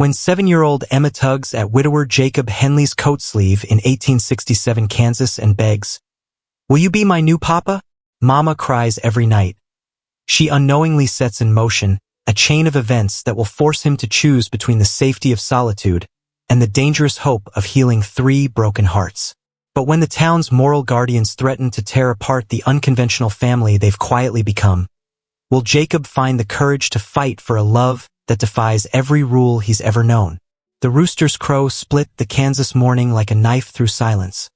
When 7-year-old Emma tugs at widower Jacob Henley's coat sleeve in 1867 Kansas and begs, "Will you be my new papa?" Mama cries every night. She unknowingly sets in motion a chain of events that will force him to choose between the safety of solitude and the dangerous hope of healing 3 broken hearts. But when the town's moral guardians threaten to tear apart the unconventional family they've quietly become, will Jacob find the courage to fight for a love that defies every rule he's ever known? The rooster's crow split the Kansas morning like a knife through silence.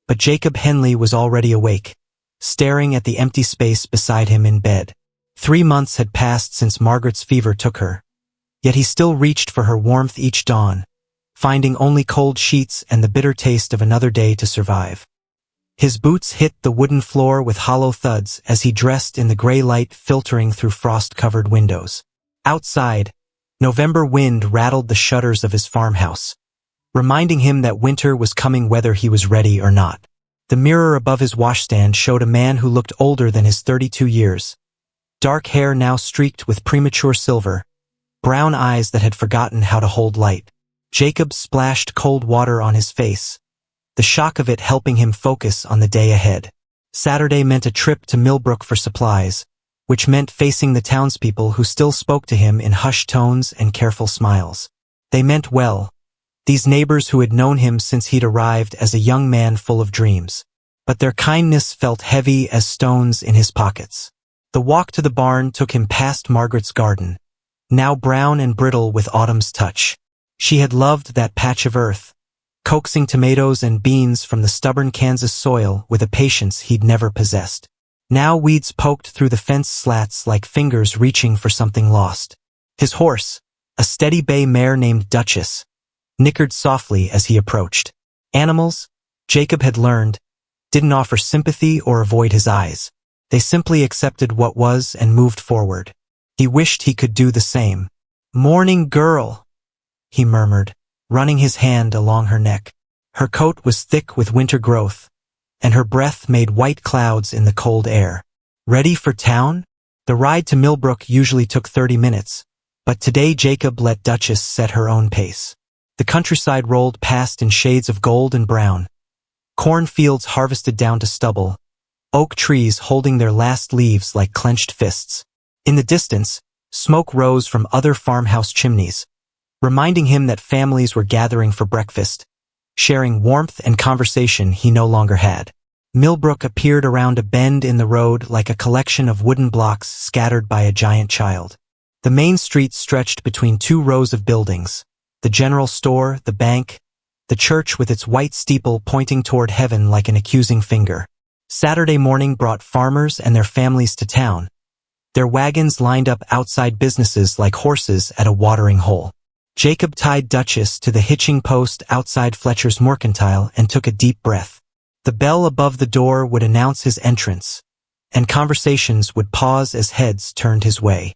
But Jacob Henley was already awake, staring at the empty space beside him in bed. 3 months had passed since Margaret's fever took her, yet he still reached for her warmth each dawn, finding only cold sheets and the bitter taste of another day to survive. His boots hit the wooden floor with hollow thuds as he dressed in the gray light filtering through frost-covered windows. Outside, November wind rattled the shutters of his farmhouse, reminding him that winter was coming whether he was ready or not. The mirror above his washstand showed a man who looked older than his 32 years. Dark hair now streaked with premature silver, brown eyes that had forgotten how to hold light. Jacob splashed cold water on his face, the shock of it helping him focus on the day ahead. Saturday meant a trip to Millbrook for supplies, which meant facing the townspeople who still spoke to him in hushed tones and careful smiles. They meant well, these neighbors who had known him since he'd arrived as a young man full of dreams. But their kindness felt heavy as stones in his pockets. The walk to the barn took him past Margaret's garden, now brown and brittle with autumn's touch. She had loved that patch of earth, coaxing tomatoes and beans from the stubborn Kansas soil with a patience he'd never possessed. Now weeds poked through the fence slats like fingers reaching for something lost. His horse, a steady bay mare named Duchess, nickered softly as he approached. Animals, Jacob had learned, didn't offer sympathy or avoid his eyes. They simply accepted what was and moved forward. He wished he could do the same. "Morning, girl," he murmured, running his hand along her neck. Her coat was thick with winter growth, and her breath made white clouds in the cold air. "Ready for town?" The ride to Millbrook usually took 30 minutes, but today Jacob let Duchess set her own pace. The countryside rolled past in shades of gold and brown, cornfields harvested down to stubble, oak trees holding their last leaves like clenched fists. In the distance, smoke rose from other farmhouse chimneys, reminding him that families were gathering for breakfast, sharing warmth and conversation he no longer had. Millbrook appeared around a bend in the road like a collection of wooden blocks scattered by a giant child. The main street stretched between 2 rows of buildings, the general store, the bank, the church with its white steeple pointing toward heaven like an accusing finger. Saturday morning brought farmers and their families to town, their wagons lined up outside businesses like horses at a watering hole. Jacob tied Duchess to the hitching post outside Fletcher's Mercantile and took a deep breath. The bell above the door would announce his entrance, and conversations would pause as heads turned his way.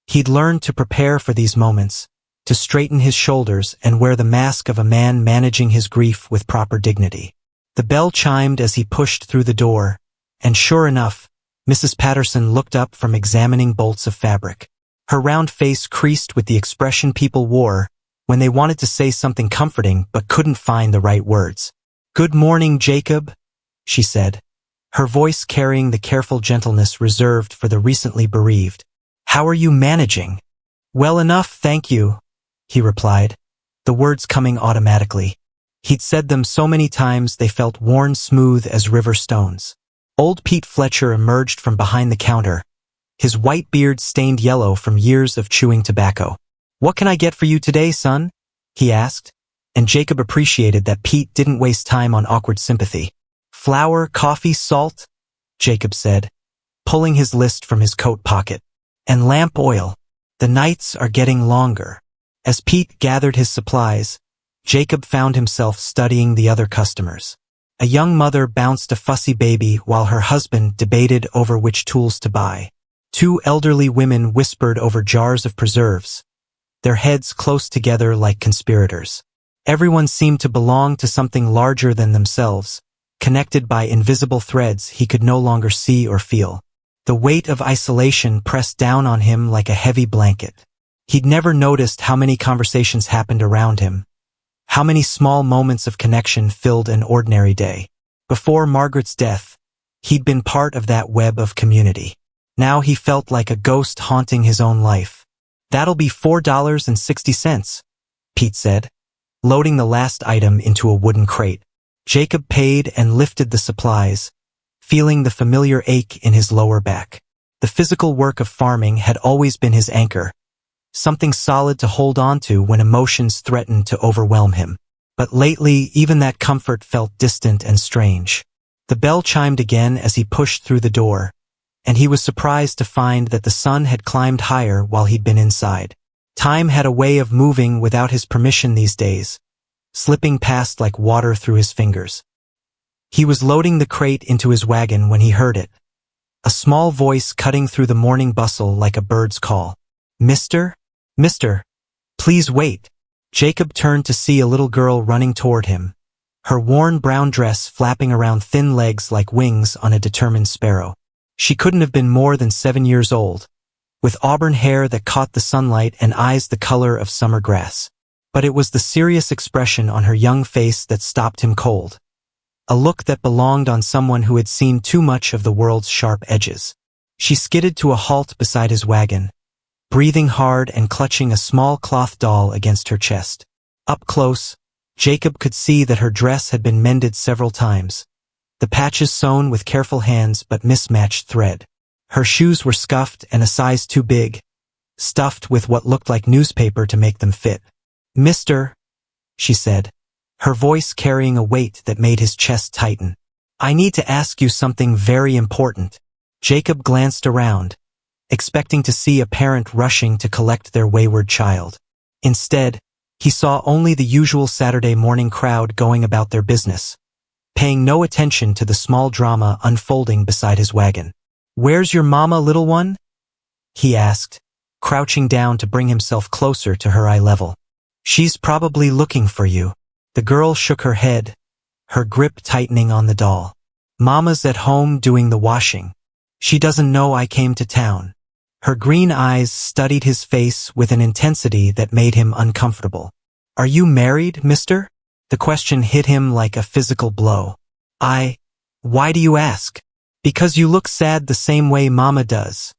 He'd learned to prepare for these moments, to straighten his shoulders and wear the mask of a man managing his grief with proper dignity. The bell chimed as he pushed through the door, and sure enough, Mrs. Patterson looked up from examining bolts of fabric. Her round face creased with the expression people wore when they wanted to say something comforting but couldn't find the right words. "Good morning, Jacob," she said, her voice carrying the careful gentleness reserved for the recently bereaved. "How are you managing?" "Well enough, thank you," he replied, the words coming automatically. He'd said them so many times they felt worn smooth as river stones. Old Pete Fletcher emerged from behind the counter, his white beard stained yellow from years of chewing tobacco. "What can I get for you today, son?" he asked, and Jacob appreciated that Pete didn't waste time on awkward sympathy. "Flour, coffee, salt," Jacob said, pulling his list from his coat pocket. "And lamp oil. The nights are getting longer." As Pete gathered his supplies, Jacob found himself studying the other customers. A young mother bounced a fussy baby while her husband debated over which tools to buy. 2 elderly women whispered over jars of preserves, their heads close together like conspirators. Everyone seemed to belong to something larger than themselves, connected by invisible threads he could no longer see or feel. The weight of isolation pressed down on him like a heavy blanket. He'd never noticed how many conversations happened around him, how many small moments of connection filled an ordinary day. Before Margaret's death, he'd been part of that web of community. Now he felt like a ghost haunting his own life. "That'll be $4.60, Pete said, loading the last item into a wooden crate. Jacob paid and lifted the supplies, feeling the familiar ache in his lower back. The physical work of farming had always been his anchor, something solid to hold on to when emotions threatened to overwhelm him. But lately, even that comfort felt distant and strange. The bell chimed again as he pushed through the door, and he was surprised to find that the sun had climbed higher while he'd been inside. Time had a way of moving without his permission these days, slipping past like water through his fingers. He was loading the crate into his wagon when he heard it, a small voice cutting through the morning bustle like a bird's call. "Mister? Mister, please wait." Jacob turned to see a little girl running toward him, her worn brown dress flapping around thin legs like wings on a determined sparrow. She couldn't have been more than 7 years old, with auburn hair that caught the sunlight and eyes the color of summer grass. But it was the serious expression on her young face that stopped him cold, a look that belonged on someone who had seen too much of the world's sharp edges. She skidded to a halt beside his wagon, breathing hard and clutching a small cloth doll against her chest. Up close, Jacob could see that her dress had been mended several times, the patches sewn with careful hands but mismatched thread. Her shoes were scuffed and a size too big, stuffed with what looked like newspaper to make them fit. "Mister," she said, her voice carrying a weight that made his chest tighten. "I need to ask you something very important." Jacob glanced around, expecting to see a parent rushing to collect their wayward child. Instead, he saw only the usual Saturday morning crowd going about their business, paying no attention to the small drama unfolding beside his wagon. "Where's your mama, little one?" he asked, crouching down to bring himself closer to her eye level. "She's probably looking for you." The girl shook her head, her grip tightening on the doll. "Mama's at home doing the washing. She doesn't know I came to town." Her green eyes studied his face with an intensity that made him uncomfortable. "Are you married, mister?" The question hit him like a physical blow. Why do you ask?" "Because you look sad the same way Mama does,"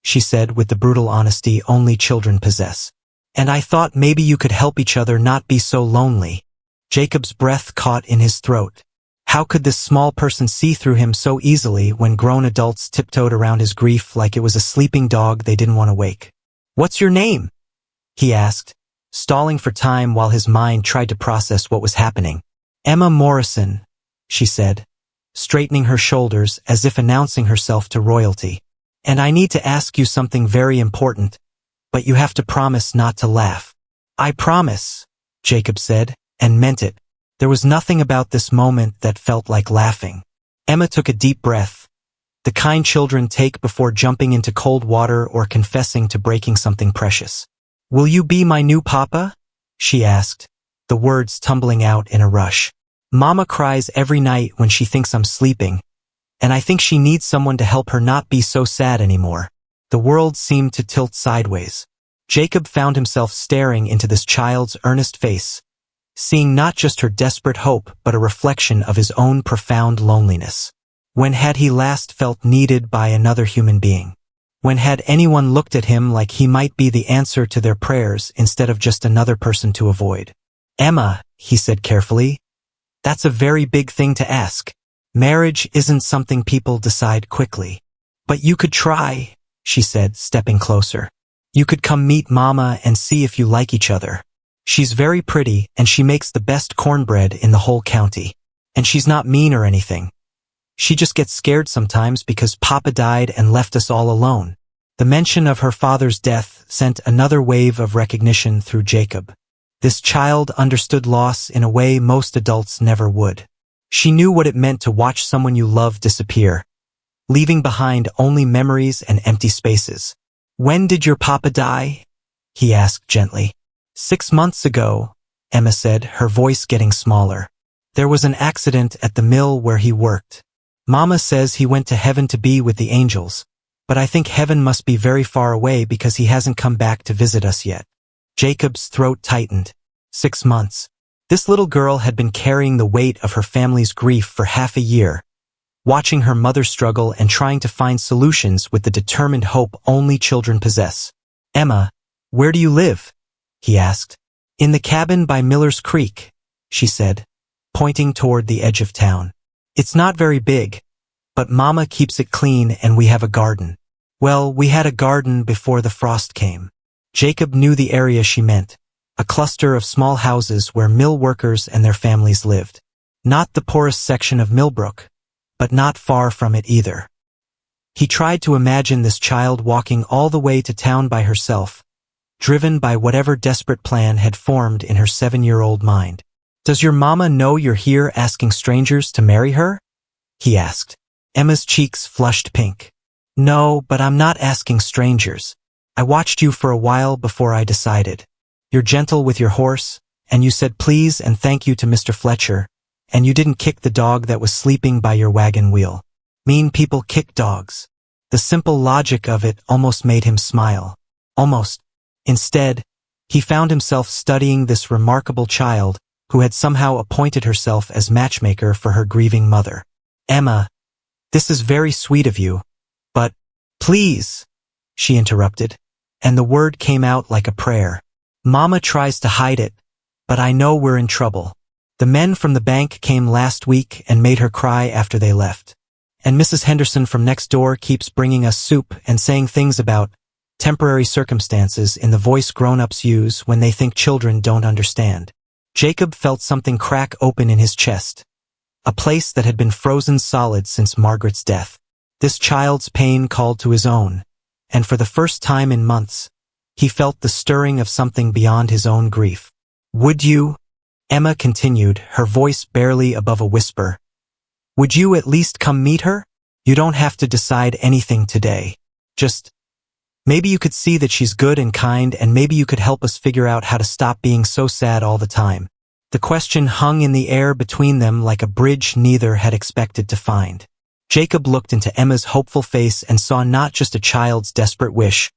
she said with the brutal honesty only children possess. "And I thought maybe you could help each other not be so lonely." Jacob's breath caught in his throat. How could this small person see through him so easily when grown adults tiptoed around his grief like it was a sleeping dog they didn't want to wake? "What's your name?" he asked, stalling for time while his mind tried to process what was happening. "Emma Morrison," she said, straightening her shoulders as if announcing herself to royalty. "And I need to ask you something very important, but you have to promise not to laugh." "I promise," Jacob said, and meant it. There was nothing about this moment that felt like laughing. Emma took a deep breath, the kind children take before jumping into cold water or confessing to breaking something precious. "Will you be my new papa?" she asked, the words tumbling out in a rush. "Mama cries every night when she thinks I'm sleeping, and I think she needs someone to help her not be so sad anymore." The world seemed to tilt sideways. Jacob found himself staring into this child's earnest face, seeing not just her desperate hope but a reflection of his own profound loneliness. When had he last felt needed by another human being? When had anyone looked at him like he might be the answer to their prayers instead of just another person to avoid? "Emma," he said carefully, "that's a very big thing to ask. Marriage isn't something people decide quickly. But you could try," she said, stepping closer. "You could come meet Mama and see if you like each other. She's very pretty and she makes the best cornbread in the whole county. And she's not mean or anything. She just gets scared sometimes because Papa died and left us all alone." The mention of her father's death sent another wave of recognition through Jacob. This child understood loss in a way most adults never would. She knew what it meant to watch someone you love disappear, leaving behind only memories and empty spaces. "When did your papa die?" he asked gently. 6 months ago, Emma said, her voice getting smaller. "There was an accident at the mill where he worked. Mama says he went to heaven to be with the angels, but I think heaven must be very far away because he hasn't come back to visit us yet. Jacob's throat tightened. 6 months. This little girl had been carrying the weight of her family's grief for half a year, watching her mother struggle and trying to find solutions with the determined hope only children possess. "Emma, where do you live?" he asked. "In the cabin by Miller's Creek," she said, pointing toward the edge of town. "It's not very big, but Mama keeps it clean and we have a garden." Well, we had a garden before the frost came. Jacob knew the area she meant, a cluster of small houses where mill workers and their families lived. Not the poorest section of Millbrook, but not far from it either. He tried to imagine this child walking all the way to town by herself, driven by whatever desperate plan had formed in her 7-year-old mind. "Does your mama know you're here asking strangers to marry her?" he asked. Emma's cheeks flushed pink. "No, but I'm not asking strangers. I watched you for a while before I decided. You're gentle with your horse, and you said please and thank you to Mr. Fletcher, and you didn't kick the dog that was sleeping by your wagon wheel. Mean people kick dogs." The simple logic of it almost made him smile. Almost. Instead, he found himself studying this remarkable child who had somehow appointed herself as matchmaker for her grieving mother. "Emma, this is very sweet of you, but please," she interrupted, and the word came out like a prayer. "Mama tries to hide it, but I know we're in trouble. The men from the bank came last week and made her cry after they left. And Mrs. Henderson from next door keeps bringing us soup and saying things about temporary circumstances in the voice grown-ups use when they think children don't understand." Jacob felt something crack open in his chest, a place that had been frozen solid since Margaret's death. This child's pain called to his own, and for the first time in months, he felt the stirring of something beyond his own grief. "Would you?" Emma continued, her voice barely above a whisper. "Would you at least come meet her? You don't have to decide anything today. Just, maybe you could see that she's good and kind, and maybe you could help us figure out how to stop being so sad all the time." The question hung in the air between them like a bridge neither had expected to find. Jacob looked into Emma's hopeful face and saw not just a child's desperate wish,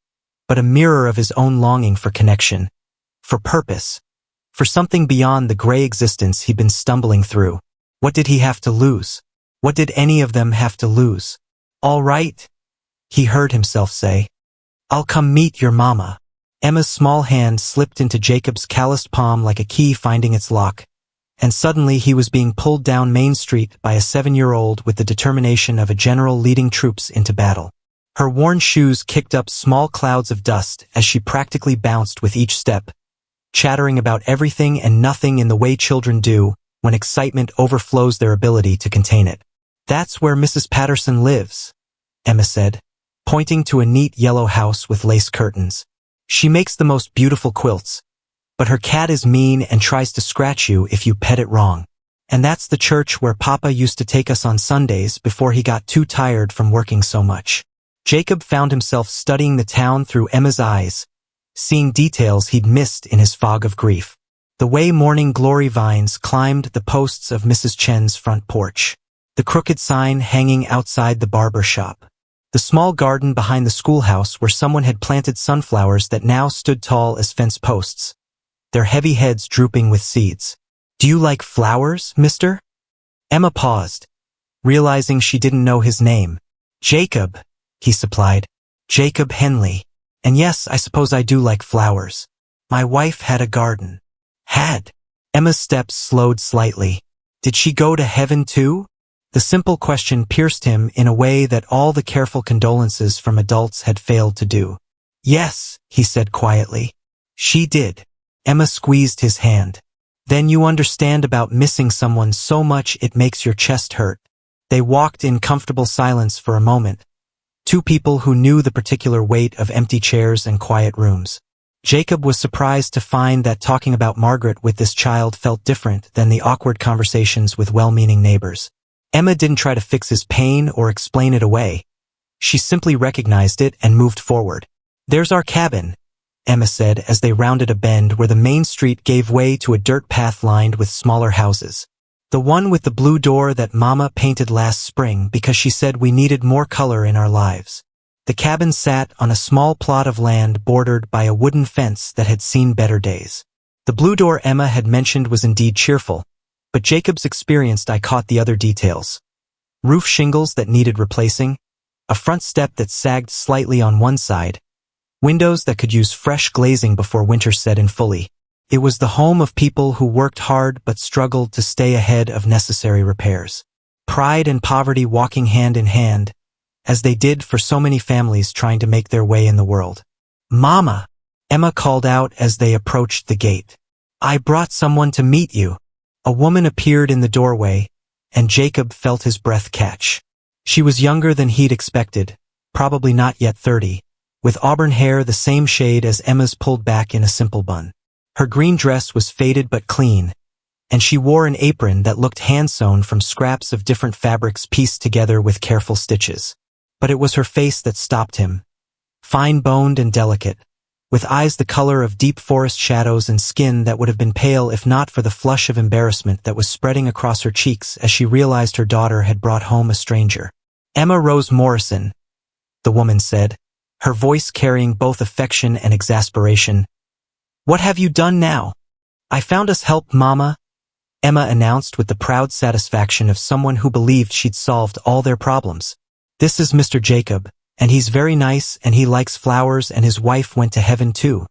but a mirror of his own longing for connection, for purpose, for something beyond the gray existence he'd been stumbling through. What did he have to lose? What did any of them have to lose? "All right," he heard himself say. "I'll come meet your mama." Emma's small hand slipped into Jacob's calloused palm like a key finding its lock, and suddenly he was being pulled down Main Street by a 7-year-old with the determination of a general leading troops into battle. Her worn shoes kicked up small clouds of dust as she practically bounced with each step, chattering about everything and nothing in the way children do when excitement overflows their ability to contain it. "That's where Mrs. Patterson lives," Emma said, pointing to a neat yellow house with lace curtains. "She makes the most beautiful quilts, but her cat is mean and tries to scratch you if you pet it wrong. And that's the church where Papa used to take us on Sundays before he got too tired from working so much." Jacob found himself studying the town through Emma's eyes, seeing details he'd missed in his fog of grief. The way morning glory vines climbed the posts of Mrs. Chen's front porch, the crooked sign hanging outside the barber shop, the small garden behind the schoolhouse where someone had planted sunflowers that now stood tall as fence posts, their heavy heads drooping with seeds. "Do you like flowers, mister?" Emma paused, realizing she didn't know his name. "Jacob," he supplied. "Jacob Henley. And yes, I suppose I do like flowers. My wife had a garden." "Had?" Emma's steps slowed slightly. "Did she go to heaven too?" The simple question pierced him in a way that all the careful condolences from adults had failed to do. "Yes," he said quietly. "She did." Emma squeezed his hand. "Then you understand about missing someone so much it makes your chest hurt." They walked in comfortable silence for a moment, two people who knew the particular weight of empty chairs and quiet rooms. Jacob was surprised to find that talking about Margaret with this child felt different than the awkward conversations with well-meaning neighbors. Emma didn't try to fix his pain or explain it away. She simply recognized it and moved forward. "There's our cabin," Emma said as they rounded a bend where the main street gave way to a dirt path lined with smaller houses. "The one with the blue door that Mama painted last spring because she said we needed more color in our lives." The cabin sat on a small plot of land bordered by a wooden fence that had seen better days. The blue door Emma had mentioned was indeed cheerful, but Jacob's experienced eye caught the other details. Roof shingles that needed replacing, a front step that sagged slightly on one side, windows that could use fresh glazing before winter set in fully. It was the home of people who worked hard but struggled to stay ahead of necessary repairs. Pride and poverty walking hand in hand, as they did for so many families trying to make their way in the world. "Mama!" Emma called out as they approached the gate. "I brought someone to meet you." A woman appeared in the doorway, and Jacob felt his breath catch. She was younger than he'd expected, probably not yet 30, with auburn hair the same shade as Emma's pulled back in a simple bun. Her green dress was faded but clean, and she wore an apron that looked hand-sewn from scraps of different fabrics pieced together with careful stitches. But it was her face that stopped him, fine-boned and delicate, with eyes the color of deep forest shadows and skin that would have been pale if not for the flush of embarrassment that was spreading across her cheeks as she realized her daughter had brought home a stranger. "Emma Rose Morrison," the woman said, her voice carrying both affection and exasperation. "What have you done now?" "I found us help, Mama," Emma announced with the proud satisfaction of someone who believed she'd solved all their problems. "This is Mr. Jacob, and he's very nice and he likes flowers and his wife went to heaven too.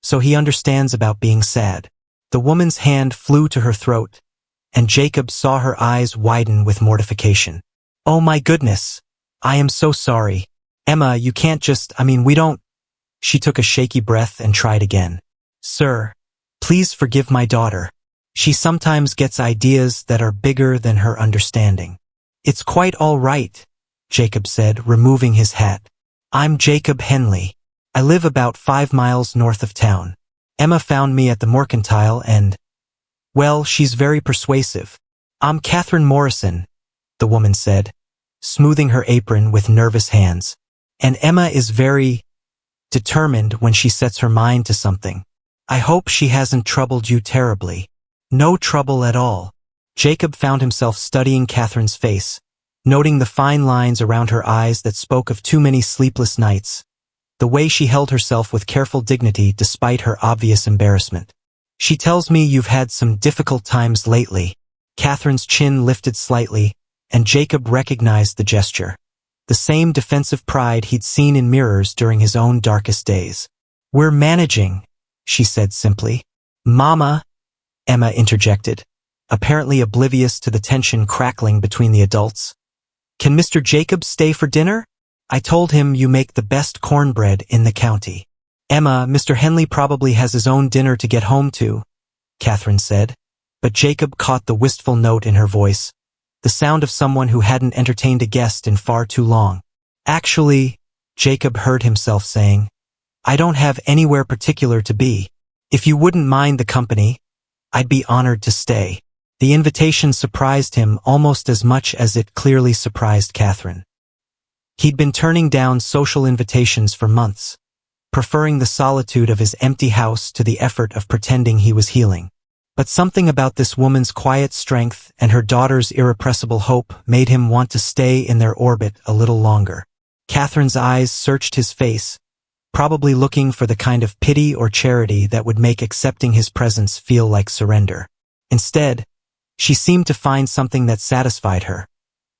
So he understands about being sad." The woman's hand flew to her throat, and Jacob saw her eyes widen with mortification. "Oh my goodness! I am so sorry. Emma, you can't just, we don't." She took a shaky breath and tried again. "Sir, please forgive my daughter. She sometimes gets ideas that are bigger than her understanding." "It's quite all right," Jacob said, removing his hat. "I'm Jacob Henley. I live about 5 miles north of town. Emma found me at the Mercantile and, well, she's very persuasive." "I'm Catherine Morrison," the woman said, smoothing her apron with nervous hands. "And Emma is very determined when she sets her mind to something. I hope she hasn't troubled you terribly." "No trouble at all." Jacob found himself studying Catherine's face, noting the fine lines around her eyes that spoke of too many sleepless nights, the way she held herself with careful dignity despite her obvious embarrassment. "She tells me you've had some difficult times lately." Catherine's chin lifted slightly, and Jacob recognized the gesture, the same defensive pride he'd seen in mirrors during his own darkest days. "We're managing," she said simply. "Mama," Emma interjected, apparently oblivious to the tension crackling between the adults. "Can Mr. Jacob stay for dinner? I told him you make the best cornbread in the county." "Emma, Mr. Henley probably has his own dinner to get home to," Catherine said, but Jacob caught the wistful note in her voice, the sound of someone who hadn't entertained a guest in far too long. "Actually," Jacob heard himself saying, "I don't have anywhere particular to be. If you wouldn't mind the company, I'd be honored to stay." The invitation surprised him almost as much as it clearly surprised Catherine. He'd been turning down social invitations for months, preferring the solitude of his empty house to the effort of pretending he was healing. But something about this woman's quiet strength and her daughter's irrepressible hope made him want to stay in their orbit a little longer. Catherine's eyes searched his face, probably looking for the kind of pity or charity that would make accepting his presence feel like surrender. Instead, she seemed to find something that satisfied her,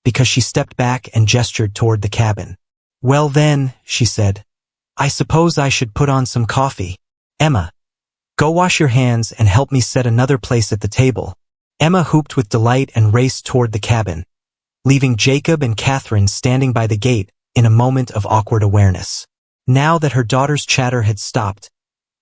because she stepped back and gestured toward the cabin. "Well then," she said, "I suppose I should put on some coffee. Emma, go wash your hands and help me set another place at the table." Emma whooped with delight and raced toward the cabin, leaving Jacob and Catherine standing by the gate in a moment of awkward awareness. Now that her daughter's chatter had stopped,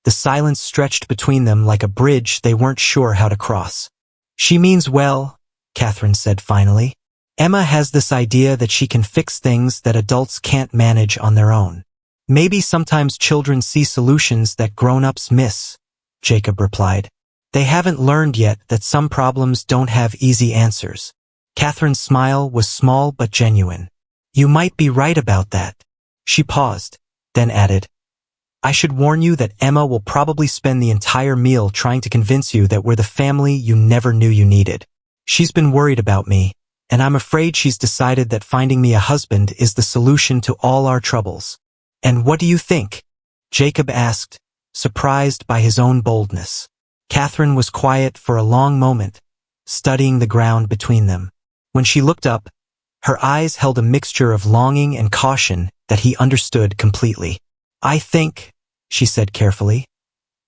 the silence stretched between them like a bridge they weren't sure how to cross. "She means well," Catherine said finally. "Emma has this idea that she can fix things that adults can't manage on their own. Maybe sometimes children see solutions that grown-ups miss," Jacob replied. "They haven't learned yet that some problems don't have easy answers." Catherine's smile was small but genuine. "You might be right about that." She paused, then added, "I should warn you that Emma will probably spend the entire meal trying to convince you that we're the family you never knew you needed. She's been worried about me, and I'm afraid she's decided that finding me a husband is the solution to all our troubles. And what do you think? Jacob asked, surprised by his own boldness. Catherine was quiet for a long moment, studying the ground between them. When she looked up, her eyes held a mixture of longing and caution that he understood completely. I think, she said carefully,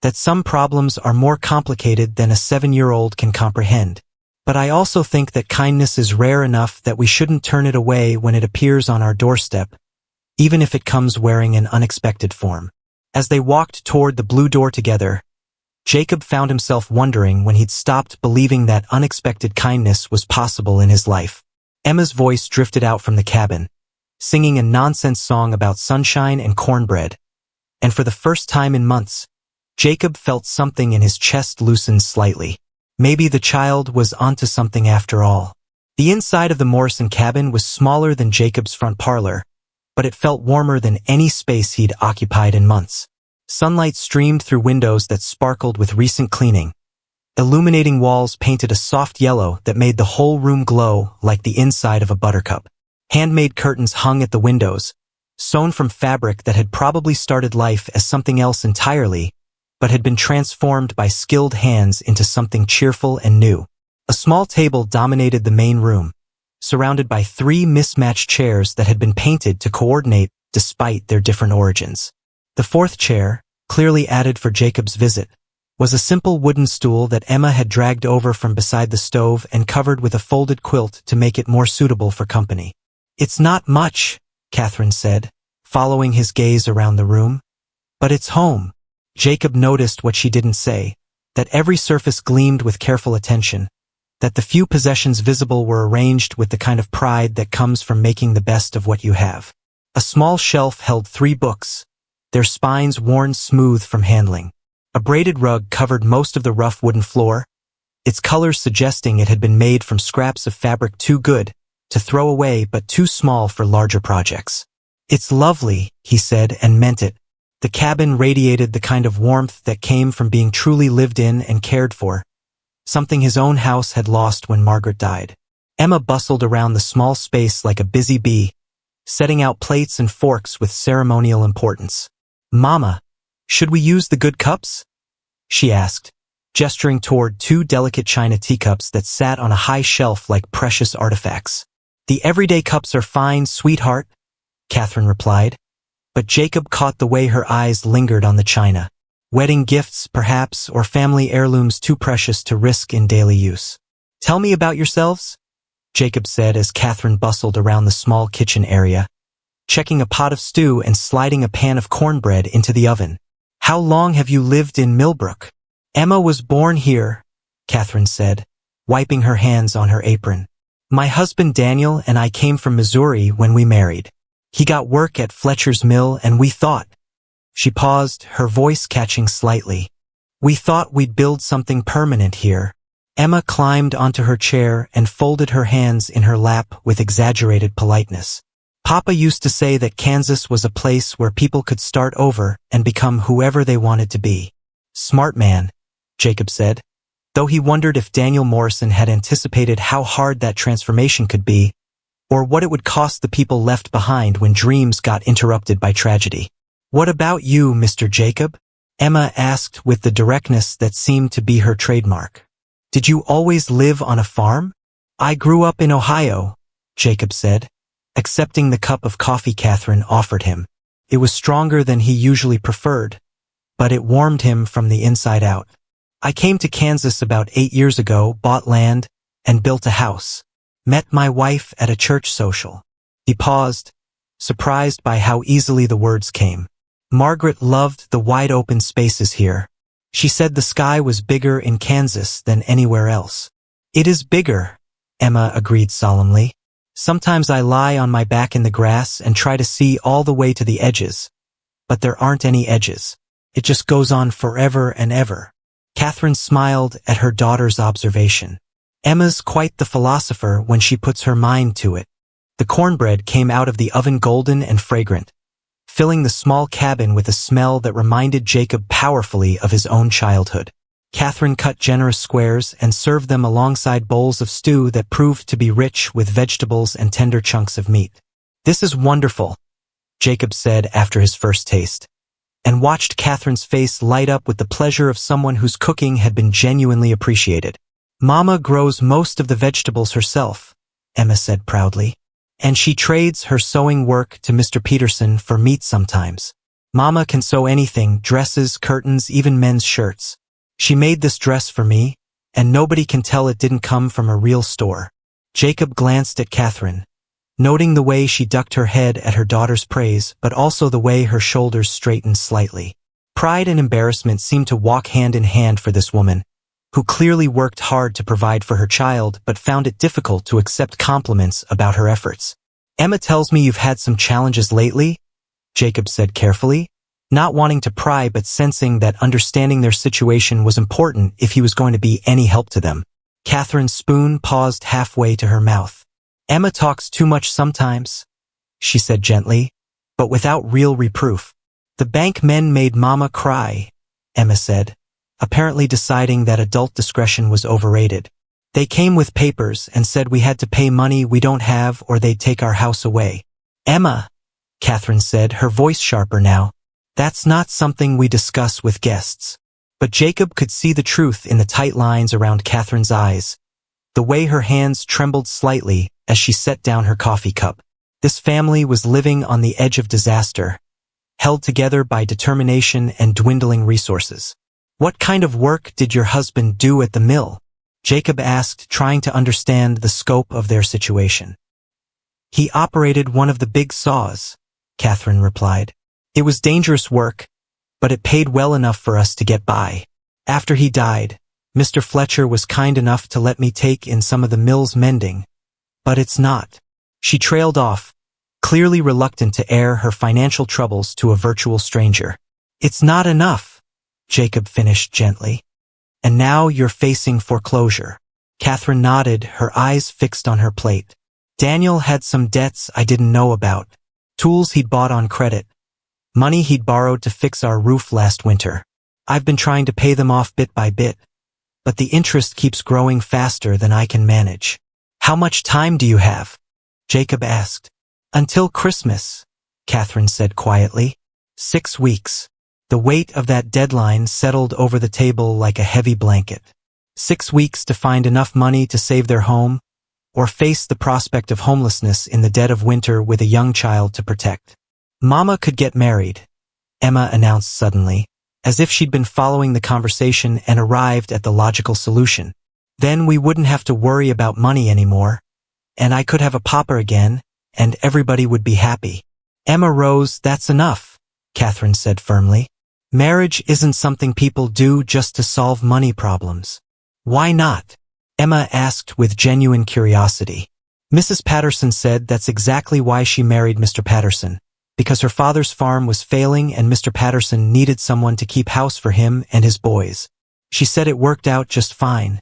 that some problems are more complicated than a 7-year-old can comprehend. But I also think that kindness is rare enough that we shouldn't turn it away when it appears on our doorstep, even if it comes wearing an unexpected form. As they walked toward the blue door together, Jacob found himself wondering when he'd stopped believing that unexpected kindness was possible in his life. Emma's voice drifted out from the cabin, singing a nonsense song about sunshine and cornbread, and for the first time in months, Jacob felt something in his chest loosen slightly. Maybe the child was onto something after all. The inside of the Morrison cabin was smaller than Jacob's front parlor, but it felt warmer than any space he'd occupied in months. Sunlight streamed through windows that sparkled with recent cleaning. Illuminating walls painted a soft yellow that made the whole room glow like the inside of a buttercup. Handmade curtains hung at the windows, sewn from fabric that had probably started life as something else entirely, but had been transformed by skilled hands into something cheerful and new. A small table dominated the main room, surrounded by 3 mismatched chairs that had been painted to coordinate despite their different origins. The 4th chair, clearly added for Jacob's visit, was a simple wooden stool that Emma had dragged over from beside the stove and covered with a folded quilt to make it more suitable for company. It's not much, Catherine said, following his gaze around the room. But it's home. Jacob noticed what she didn't say, that every surface gleamed with careful attention, that the few possessions visible were arranged with the kind of pride that comes from making the best of what you have. A small shelf held 3 books, their spines worn smooth from handling. A braided rug covered most of the rough wooden floor, its colors suggesting it had been made from scraps of fabric too good to throw away but too small for larger projects. It's lovely, he said, and meant it. The cabin radiated the kind of warmth that came from being truly lived in and cared for, something his own house had lost when Margaret died. Emma bustled around the small space like a busy bee, setting out plates and forks with ceremonial importance. Mama, should we use the good cups? She asked, gesturing toward 2 delicate china teacups that sat on a high shelf like precious artifacts. The everyday cups are fine, sweetheart, Catherine replied, but Jacob caught the way her eyes lingered on the china. Wedding gifts, perhaps, or family heirlooms too precious to risk in daily use. Tell me about yourselves, Jacob said as Catherine bustled around the small kitchen area, checking a pot of stew and sliding a pan of cornbread into the oven. How long have you lived in Millbrook? Emma was born here, Catherine said, wiping her hands on her apron. My husband Daniel and I came from Missouri when we married. He got work at Fletcher's Mill and we thought. She paused, her voice catching slightly. We thought we'd build something permanent here. Emma climbed onto her chair and folded her hands in her lap with exaggerated politeness. Papa used to say that Kansas was a place where people could start over and become whoever they wanted to be. Smart man, Jacob said, though he wondered if Daniel Morrison had anticipated how hard that transformation could be, or what it would cost the people left behind when dreams got interrupted by tragedy. What about you, Mr. Jacob? Emma asked with the directness that seemed to be her trademark. Did you always live on a farm? I grew up in Ohio, Jacob said, accepting the cup of coffee Catherine offered him. It was stronger than he usually preferred, but it warmed him from the inside out. I came to Kansas about 8 years ago, bought land, and built a house. Met my wife at a church social. He paused, surprised by how easily the words came. Margaret loved the wide-open spaces here. She said the sky was bigger in Kansas than anywhere else. It is bigger, Emma agreed solemnly. Sometimes I lie on my back in the grass and try to see all the way to the edges, but there aren't any edges. It just goes on forever and ever. Catherine smiled at her daughter's observation. Emma's quite the philosopher when she puts her mind to it. The cornbread came out of the oven golden and fragrant, filling the small cabin with a smell that reminded Jacob powerfully of his own childhood. Catherine cut generous squares and served them alongside bowls of stew that proved to be rich with vegetables and tender chunks of meat. "This is wonderful," Jacob said after his first taste, and watched Catherine's face light up with the pleasure of someone whose cooking had been genuinely appreciated. "Mama grows most of the vegetables herself," Emma said proudly, "and she trades her sewing work to Mr. Peterson for meat sometimes. Mama can sew anything, dresses, curtains, even men's shirts. She made this dress for me, and nobody can tell it didn't come from a real store." Jacob glanced at Catherine, noting the way she ducked her head at her daughter's praise, but also the way her shoulders straightened slightly. Pride and embarrassment seemed to walk hand in hand for this woman, who clearly worked hard to provide for her child but found it difficult to accept compliments about her efforts. "Emma tells me you've had some challenges lately," Jacob said carefully, not wanting to pry but sensing that understanding their situation was important if he was going to be any help to them. Catherine's spoon paused halfway to her mouth. "Emma talks too much sometimes," she said gently, but without real reproof. "The bank men made Mama cry," Emma said, apparently deciding that adult discretion was overrated. "They came with papers and said we had to pay money we don't have or they'd take our house away." "Emma," Catherine said, her voice sharper now, "that's not something we discuss with guests." But Jacob could see the truth in the tight lines around Catherine's eyes, the way her hands trembled slightly as she set down her coffee cup. This family was living on the edge of disaster, held together by determination and dwindling resources. "What kind of work did your husband do at the mill?" Jacob asked, trying to understand the scope of their situation. "He operated one of the big saws," Catherine replied. "It was dangerous work, but it paid well enough for us to get by. After he died, Mr. Fletcher was kind enough to let me take in some of the mill's mending. But it's not." She trailed off, clearly reluctant to air her financial troubles to a virtual stranger. "It's not enough," Jacob finished gently. "And now you're facing foreclosure." Catherine nodded, her eyes fixed on her plate. "Daniel had some debts I didn't know about. Tools he'd bought on credit. Money he'd borrowed to fix our roof last winter. I've been trying to pay them off bit by bit, but the interest keeps growing faster than I can manage." "How much time do you have?" Jacob asked. "Until Christmas," Catherine said quietly. 6 weeks. The weight of that deadline settled over the table like a heavy blanket. 6 weeks to find enough money to save their home, or face the prospect of homelessness in the dead of winter with a young child to protect. "Mama could get married," Emma announced suddenly, as if she'd been following the conversation and arrived at the logical solution. "Then we wouldn't have to worry about money anymore, and I could have a papa again, and everybody would be happy." Emma rose. "That's enough," Catherine said firmly. "Marriage isn't something people do just to solve money problems." "Why not?" Emma asked with genuine curiosity. "Mrs. Patterson said that's exactly why she married Mr. Patterson, because her father's farm was failing and Mr. Patterson needed someone to keep house for him and his boys. She said it worked out just fine,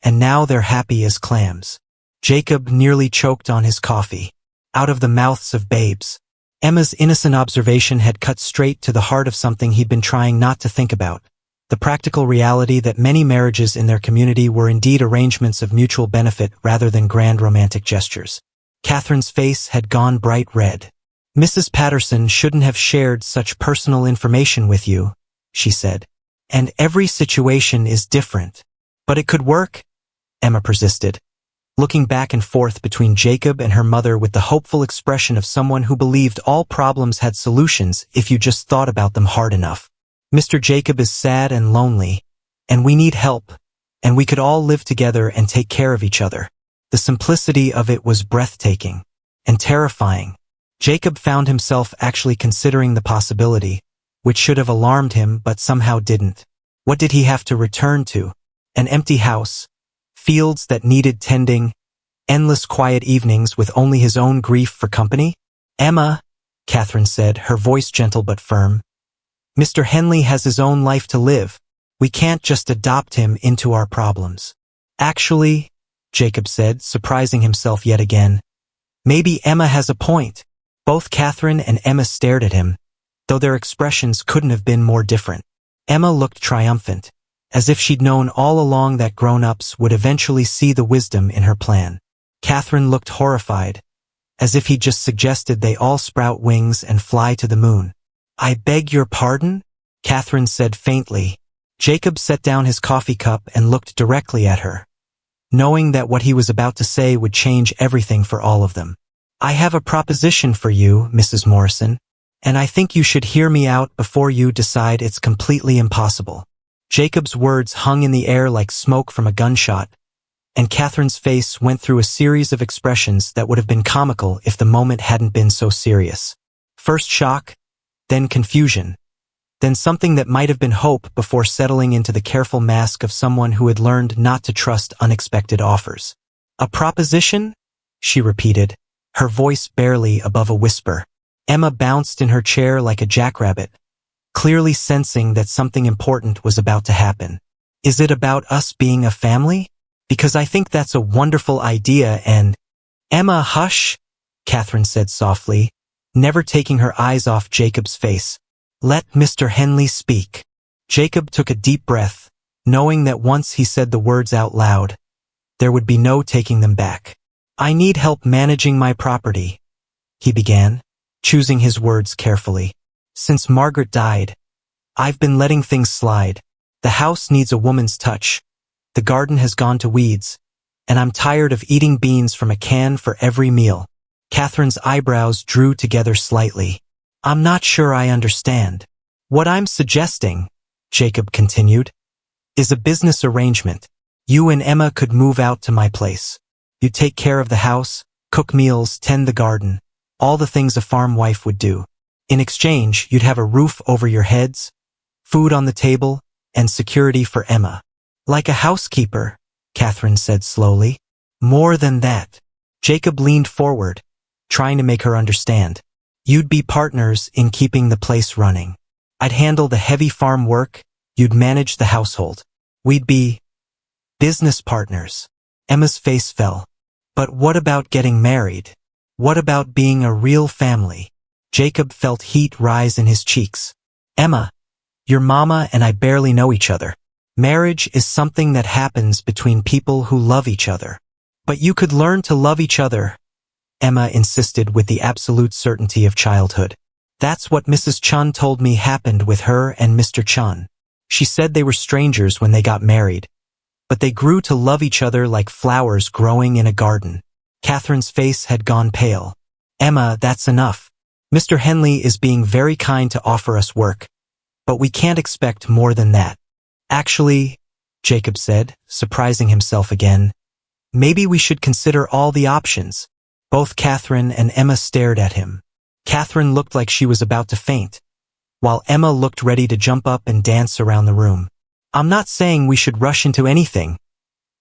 and now they're happy as clams." Jacob nearly choked on his coffee. Out of the mouths of babes. Emma's innocent observation had cut straight to the heart of something he'd been trying not to think about, the practical reality that many marriages in their community were indeed arrangements of mutual benefit rather than grand romantic gestures. Catherine's face had gone bright red. "Mrs. Patterson shouldn't have shared such personal information with you," she said. "And every situation is different." "But it could work," Emma persisted, looking back and forth between Jacob and her mother with the hopeful expression of someone who believed all problems had solutions if you just thought about them hard enough. "Mr. Jacob is sad and lonely, and we need help, and we could all live together and take care of each other." The simplicity of it was breathtaking and terrifying. Jacob found himself actually considering the possibility, which should have alarmed him but somehow didn't. What did he have to return to? An empty house, fields that needed tending, endless quiet evenings with only his own grief for company? "Emma," Catherine said, her voice gentle but firm, "Mr. Henley has his own life to live. We can't just adopt him into our problems." "Actually," Jacob said, surprising himself yet again, "maybe Emma has a point." Both Catherine and Emma stared at him, though their expressions couldn't have been more different. Emma looked triumphant. as if she'd known all along that grown-ups would eventually see the wisdom in her plan. Catherine looked horrified, as if he'd just suggested they all sprout wings and fly to the moon. "I beg your pardon?" Catherine said faintly. Jacob set down his coffee cup and looked directly at her, knowing that what he was about to say would change everything for all of them. "I have a proposition for you, Mrs. Morrison, and I think you should hear me out before you decide it's completely impossible." Jacob's words hung in the air like smoke from a gunshot, and Catherine's face went through a series of expressions that would have been comical if the moment hadn't been so serious. First shock, then confusion, then something that might have been hope before settling into the careful mask of someone who had learned not to trust unexpected offers. "A proposition?" she repeated, her voice barely above a whisper. Emma bounced in her chair like a jackrabbit, clearly sensing that something important was about to happen. "Is it about us being a family? Because I think that's a wonderful idea and—" "Emma, hush," Catherine said softly, never taking her eyes off Jacob's face. "Let Mr. Henley speak." Jacob took a deep breath, knowing that once he said the words out loud, there would be no taking them back. "I need help managing my property," he began, choosing his words carefully. "Since Margaret died, I've been letting things slide. The house needs a woman's touch. The garden has gone to weeds, and I'm tired of eating beans from a can for every meal." Catherine's eyebrows drew together slightly. "I'm not sure I understand." "What I'm suggesting," Jacob continued, "is a business arrangement. You and Emma could move out to my place. You take care of the house, cook meals, tend the garden, all the things a farm wife would do. In exchange, you'd have a roof over your heads, food on the table, and security for Emma." "Like a housekeeper," Catherine said slowly. "More than that." Jacob leaned forward, trying to make her understand. "You'd be partners in keeping the place running. I'd handle the heavy farm work, you'd manage the household. We'd be business partners." Emma's face fell. "But what about getting married? What about being a real family?" Jacob felt heat rise in his cheeks. "Emma, your mama and I barely know each other. Marriage is something that happens between people who love each other. But you could learn to love each other," Emma insisted with the absolute certainty of childhood. "That's what Mrs. Chun told me happened with her and Mr. Chun. She said they were strangers when they got married, but they grew to love each other like flowers growing in a garden." Catherine's face had gone pale. "Emma, that's enough. Mr. Henley is being very kind to offer us work, but we can't expect more than that." "Actually," Jacob said, surprising himself again, "maybe we should consider all the options." Both Catherine and Emma stared at him. Catherine looked like she was about to faint, while Emma looked ready to jump up and dance around the room. "I'm not saying we should rush into anything,"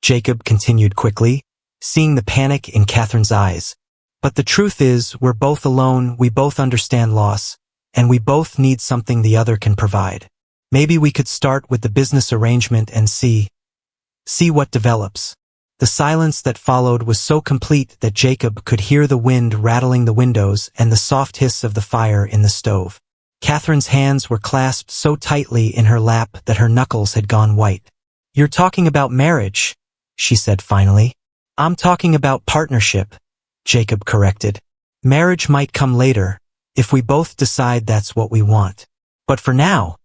Jacob continued quickly, seeing the panic in Catherine's eyes. "But the truth is, we're both alone, we both understand loss, and we both need something the other can provide. Maybe we could start with the business arrangement and see what develops." The silence that followed was so complete that Jacob could hear the wind rattling the windows and the soft hiss of the fire in the stove. Catherine's hands were clasped so tightly in her lap that her knuckles had gone white. "You're talking about marriage," she said finally. "I'm talking about partnership," Jacob corrected. "Marriage might come later, if we both decide that's what we want. But for now,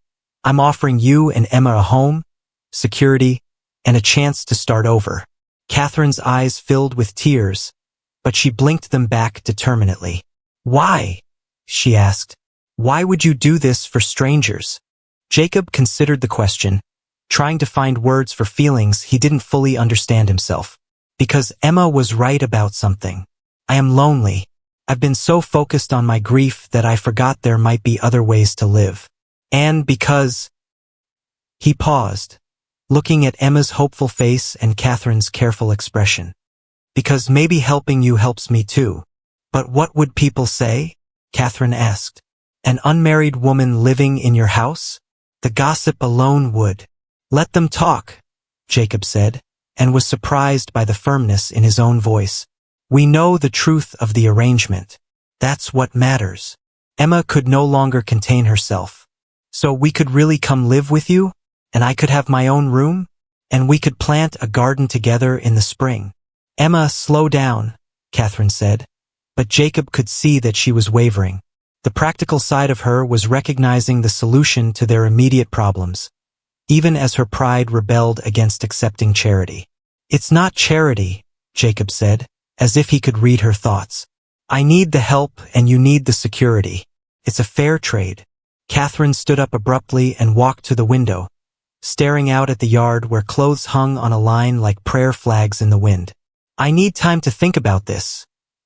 I'm offering you and Emma a home, security, and a chance to start over." Catherine's eyes filled with tears, but she blinked them back determinedly. "Why?" she asked. "Why would you do this for strangers?" Jacob considered the question, trying to find words for feelings he didn't fully understand himself. "Because Emma was right about something. I am lonely. I've been so focused on my grief that I forgot there might be other ways to live. And because—" He paused, looking at Emma's hopeful face and Catherine's careful expression. "Because maybe helping you helps me too." "But what would people say?" Catherine asked. "An unmarried woman living in your house? The gossip alone would." "Let them talk," Jacob said, and was surprised by the firmness in his own voice. "We know the truth of the arrangement. That's what matters." Emma could no longer contain herself. "So we could really come live with you?" And I could have my own room? And we could plant a garden together in the spring. Emma, slow down, Catherine said. But Jacob could see that she was wavering. The practical side of her was recognizing the solution to their immediate problems, even as her pride rebelled against accepting charity. It's not charity, Jacob said, as if he could read her thoughts. I need the help and you need the security. It's a fair trade. Catherine stood up abruptly and walked to the window, staring out at the yard where clothes hung on a line like prayer flags in the wind. I need time to think about this,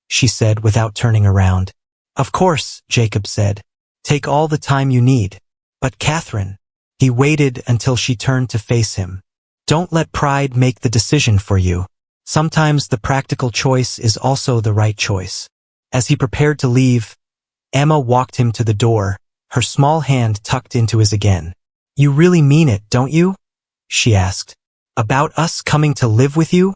she said without turning around. Of course, Jacob said. Take all the time you need. But Catherine, he waited until she turned to face him. Don't let pride make the decision for you. Sometimes the practical choice is also the right choice. As he prepared to leave, Emma walked him to the door, her small hand tucked into his again. You really mean it, don't you? She asked. About us coming to live with you?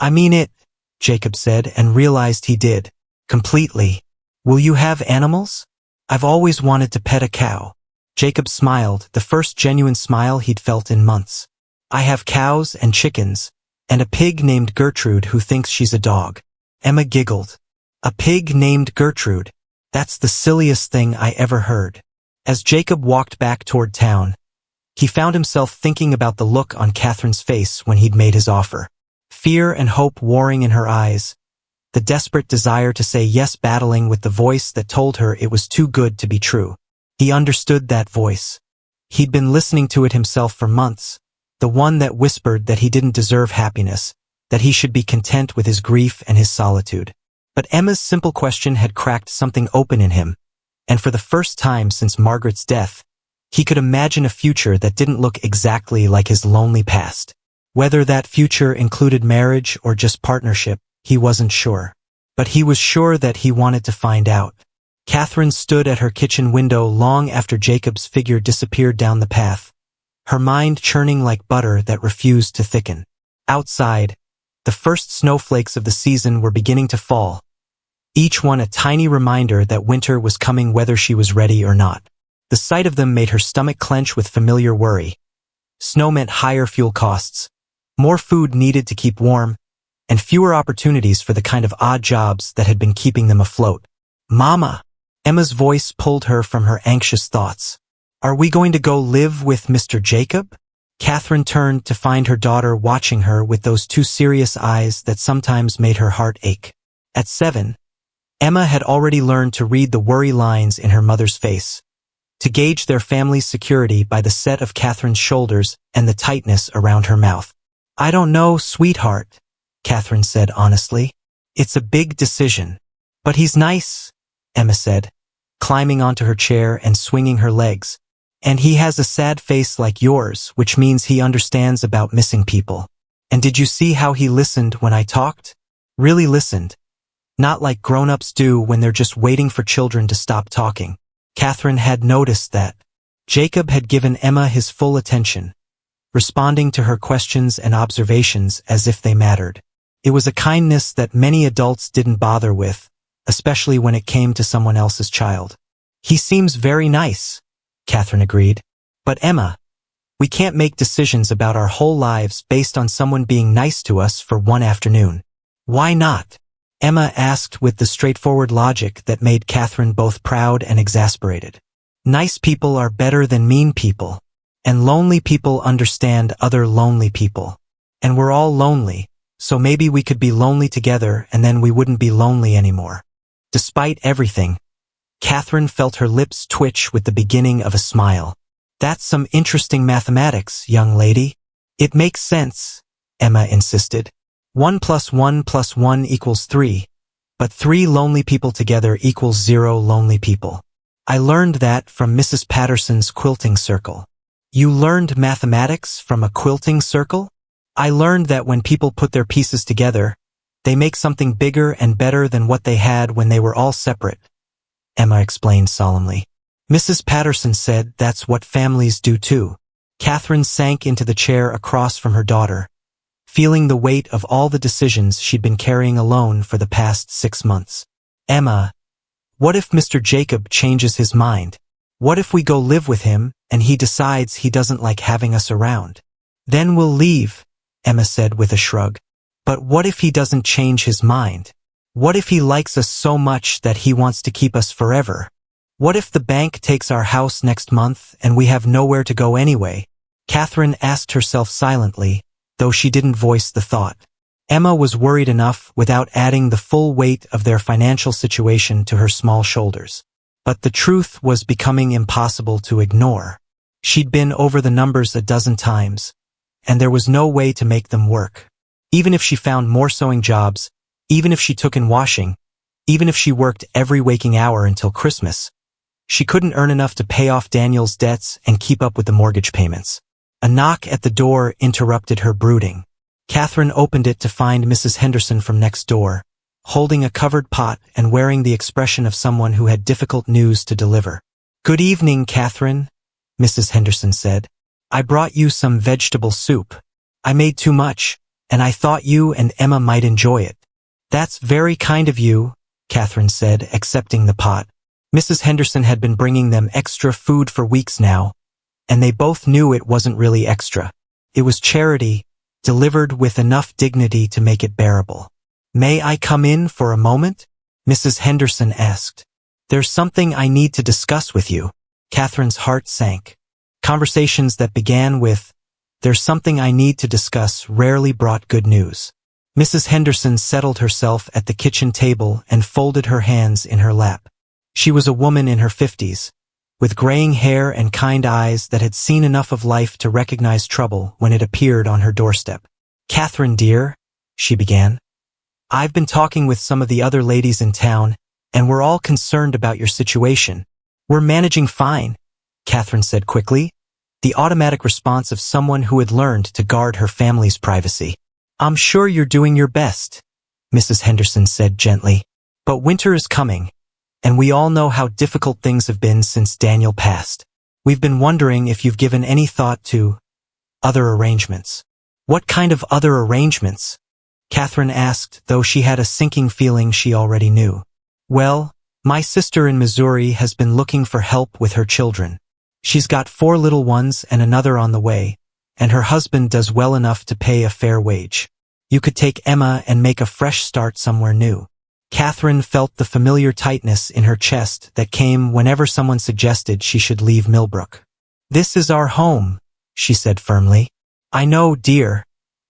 I mean it, Jacob said, and realized he did. Completely. Will you have animals? I've always wanted to pet a cow. Jacob smiled, the first genuine smile he'd felt in months. I have cows and chickens, and a pig named Gertrude who thinks she's a dog. Emma giggled. A pig named Gertrude. That's the silliest thing I ever heard. As Jacob walked back toward town, he found himself thinking about the look on Catherine's face when he'd made his offer. Fear and hope warring in her eyes, the desperate desire to say yes battling with the voice that told her it was too good to be true. He understood that voice. He'd been listening to it himself for months, the one that whispered that he didn't deserve happiness, that he should be content with his grief and his solitude. But Emma's simple question had cracked something open in him, and for the first time since Margaret's death, he could imagine a future that didn't look exactly like his lonely past. Whether that future included marriage or just partnership, he wasn't sure. But he was sure that he wanted to find out. Catherine stood at her kitchen window long after Jacob's figure disappeared down the path, her mind churning like butter that refused to thicken. Outside, the first snowflakes of the season were beginning to fall, each one a tiny reminder that winter was coming whether she was ready or not. The sight of them made her stomach clench with familiar worry. Snow meant higher fuel costs, more food needed to keep warm, and fewer opportunities for the kind of odd jobs that had been keeping them afloat. Mama! Emma's voice pulled her from her anxious thoughts. Are we going to go live with Mr. Jacob? Catherine turned to find her daughter watching her with those two serious eyes that sometimes made her heart ache. At 7, Emma had already learned to read the worry lines in her mother's face, to gauge their family's security by the set of Catherine's shoulders and the tightness around her mouth. I don't know, sweetheart, Catherine said honestly. It's a big decision. But he's nice, Emma said, climbing onto her chair and swinging her legs. And he has a sad face like yours, which means he understands about missing people. And did you see how he listened when I talked? Really listened. Not like grown-ups do when they're just waiting for children to stop talking. Catherine had noticed that. Jacob had given Emma his full attention, responding to her questions and observations as if they mattered. It was a kindness that many adults didn't bother with, especially when it came to someone else's child. He seems very nice, Catherine agreed. But Emma, we can't make decisions about our whole lives based on someone being nice to us for one afternoon. Why not? Emma asked with the straightforward logic that made Catherine both proud and exasperated. Nice people are better than mean people, and lonely people understand other lonely people. And we're all lonely, so maybe we could be lonely together and then we wouldn't be lonely anymore. Despite everything, Catherine felt her lips twitch with the beginning of a smile. That's some interesting mathematics, young lady. It makes sense, Emma insisted. 1 + 1 + 1 = 3, but 3 lonely people together equals 0 lonely people. I learned that from Mrs. Patterson's quilting circle. You learned mathematics from a quilting circle? I learned that when people put their pieces together, they make something bigger and better than what they had when they were all separate, Emma explained solemnly. Mrs. Patterson said that's what families do too. Catherine sank into the chair across from her daughter, feeling the weight of all the decisions she'd been carrying alone for the past 6 months. Emma, what if Mr. Jacob changes his mind? What if we go live with him and he decides he doesn't like having us around. Then we'll leave, Emma said with a shrug. But what if he doesn't change his mind? What if he likes us so much that he wants to keep us forever? What if the bank takes our house next month and we have nowhere to go anyway? Catherine asked herself silently, though she didn't voice the thought. Emma was worried enough without adding the full weight of their financial situation to her small shoulders. But the truth was becoming impossible to ignore. She'd been over the numbers a dozen times, and there was no way to make them work. Even if she found more sewing jobs, even if she took in washing, even if she worked every waking hour until Christmas, she couldn't earn enough to pay off Daniel's debts and keep up with the mortgage payments. A knock at the door interrupted her brooding. Catherine opened it to find Mrs. Henderson from next door, holding a covered pot and wearing the expression of someone who had difficult news to deliver. "Good evening, Catherine," Mrs. Henderson said. "I brought you some vegetable soup. I made too much, and I thought you and Emma might enjoy it." "That's very kind of you," Catherine said, accepting the pot. Mrs. Henderson had been bringing them extra food for weeks now, and they both knew it wasn't really extra. It was charity, delivered with enough dignity to make it bearable. "May I come in for a moment?" Mrs. Henderson asked. "There's something I need to discuss with you." Catherine's heart sank. Conversations that began with, "There's something I need to discuss," rarely brought good news. Mrs. Henderson settled herself at the kitchen table and folded her hands in her lap. She was a woman in her 50s, with graying hair and kind eyes that had seen enough of life to recognize trouble when it appeared on her doorstep. "Catherine, dear," she began, "I've been talking with some of the other ladies in town, and we're all concerned about your situation." "We're managing fine," Catherine said quickly, the automatic response of someone who had learned to guard her family's privacy. "I'm sure you're doing your best," Mrs. Henderson said gently. "But winter is coming, and we all know how difficult things have been since Daniel passed. We've been wondering if you've given any thought to other arrangements." "What kind of other arrangements?" Catherine asked, though she had a sinking feeling she already knew. "Well, my sister in Missouri has been looking for help with her children. She's got 4 little ones and another on the way, and her husband does well enough to pay a fair wage. You could take Emma and make a fresh start somewhere new." Catherine felt the familiar tightness in her chest that came whenever someone suggested she should leave Millbrook. "This is our home," she said firmly. "I know, dear,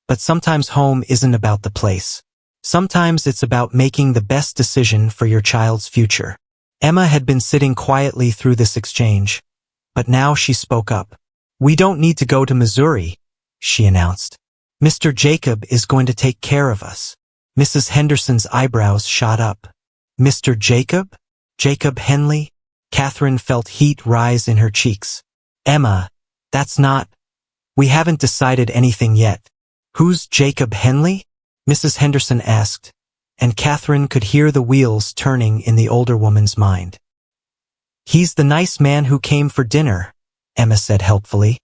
but sometimes home isn't about the place. Sometimes it's about making the best decision for your child's future." Emma had been sitting quietly through this exchange, but now she spoke up. "We don't need to go to Missouri," she announced. "Mr. Jacob is going to take care of us." Mrs. Henderson's eyebrows shot up. "Mr. Jacob? Jacob Henley?" Catherine felt heat rise in her cheeks. "Emma, that's not... We haven't decided anything yet." "Who's Jacob Henley?" Mrs. Henderson asked, and Catherine could hear the wheels turning in the older woman's mind. "He's the nice man who came for dinner," Emma said helpfully.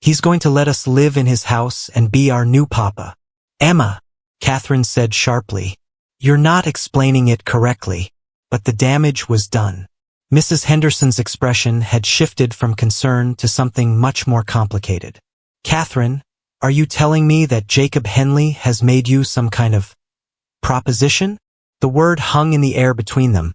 "He's going to let us live in his house and be our new papa." "Emma," Catherine said sharply, "you're not explaining it correctly." But the damage was done. Mrs. Henderson's expression had shifted from concern to something much more complicated. "Catherine, are you telling me that Jacob Henley has made you some kind of proposition?" The word hung in the air between them,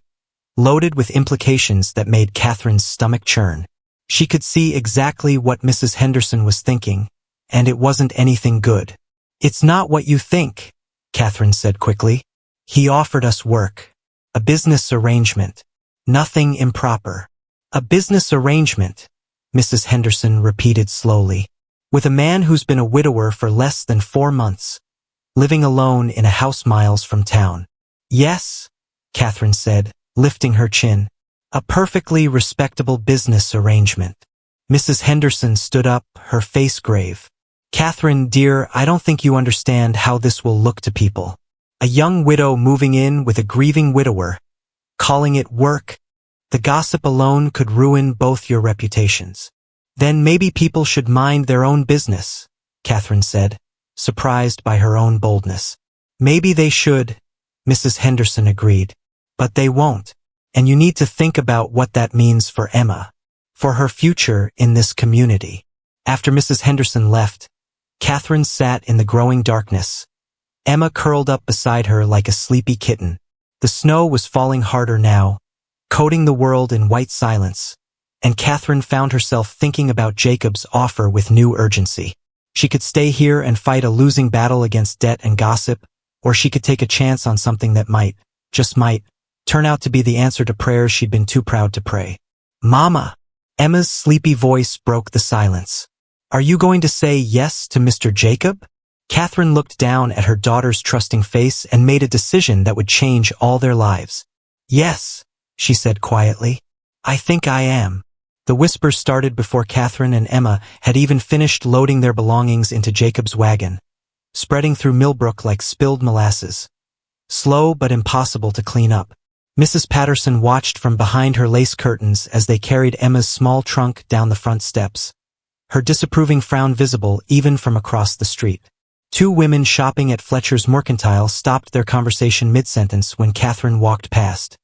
loaded with implications that made Catherine's stomach churn. She could see exactly what Mrs. Henderson was thinking, and it wasn't anything good. "It's not what you think," Catherine said quickly. "He offered us work. A business arrangement. Nothing improper." "A business arrangement," Mrs. Henderson repeated slowly. "With a man who's been a widower for less than 4 months, living alone in a house miles from town." "Yes," Catherine said, lifting her chin. "A perfectly respectable business arrangement." Mrs. Henderson stood up, her face grave. "Catherine, dear, I don't think you understand how this will look to people. A young widow moving in with a grieving widower, calling it work. The gossip alone could ruin both your reputations." "Then maybe people should mind their own business," Catherine said, surprised by her own boldness. "Maybe they should," Mrs. Henderson agreed. "But they won't. And you need to think about what that means for Emma. for her future in this community. After Mrs. Henderson left, Catherine sat in the growing darkness, Emma curled up beside her like a sleepy kitten. The snow was falling harder now, coating the world in white silence, and Catherine found herself thinking about Jacob's offer with new urgency. She could stay here and fight a losing battle against debt and gossip, or she could take a chance on something that might, just might, turn out to be the answer to prayers she'd been too proud to pray. "Mama!" Emma's sleepy voice broke the silence. "Are you going to say yes to Mr. Jacob?" Catherine looked down at her daughter's trusting face and made a decision that would change all their lives. "Yes," she said quietly. "I think I am." The whispers started before Catherine and Emma had even finished loading their belongings into Jacob's wagon, spreading through Millbrook like spilled molasses. Slow but impossible to clean up. Mrs. Patterson watched from behind her lace curtains as they carried Emma's small trunk down the front steps, her disapproving frown visible even from across the street. Two women shopping at Fletcher's Mercantile stopped their conversation mid-sentence when Catherine walked past,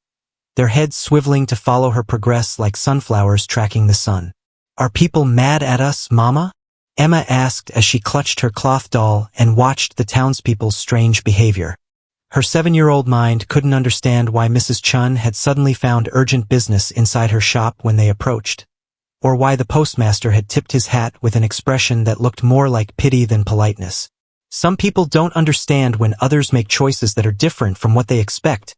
their heads swiveling to follow her progress like sunflowers tracking the sun. "Are people mad at us, Mama?" Emma asked as she clutched her cloth doll and watched the townspeople's strange behavior. Her 7-year-old mind couldn't understand why Mrs. Chun had suddenly found urgent business inside her shop when they approached, or why the postmaster had tipped his hat with an expression that looked more like pity than politeness. "Some people don't understand when others make choices that are different from what they expect,"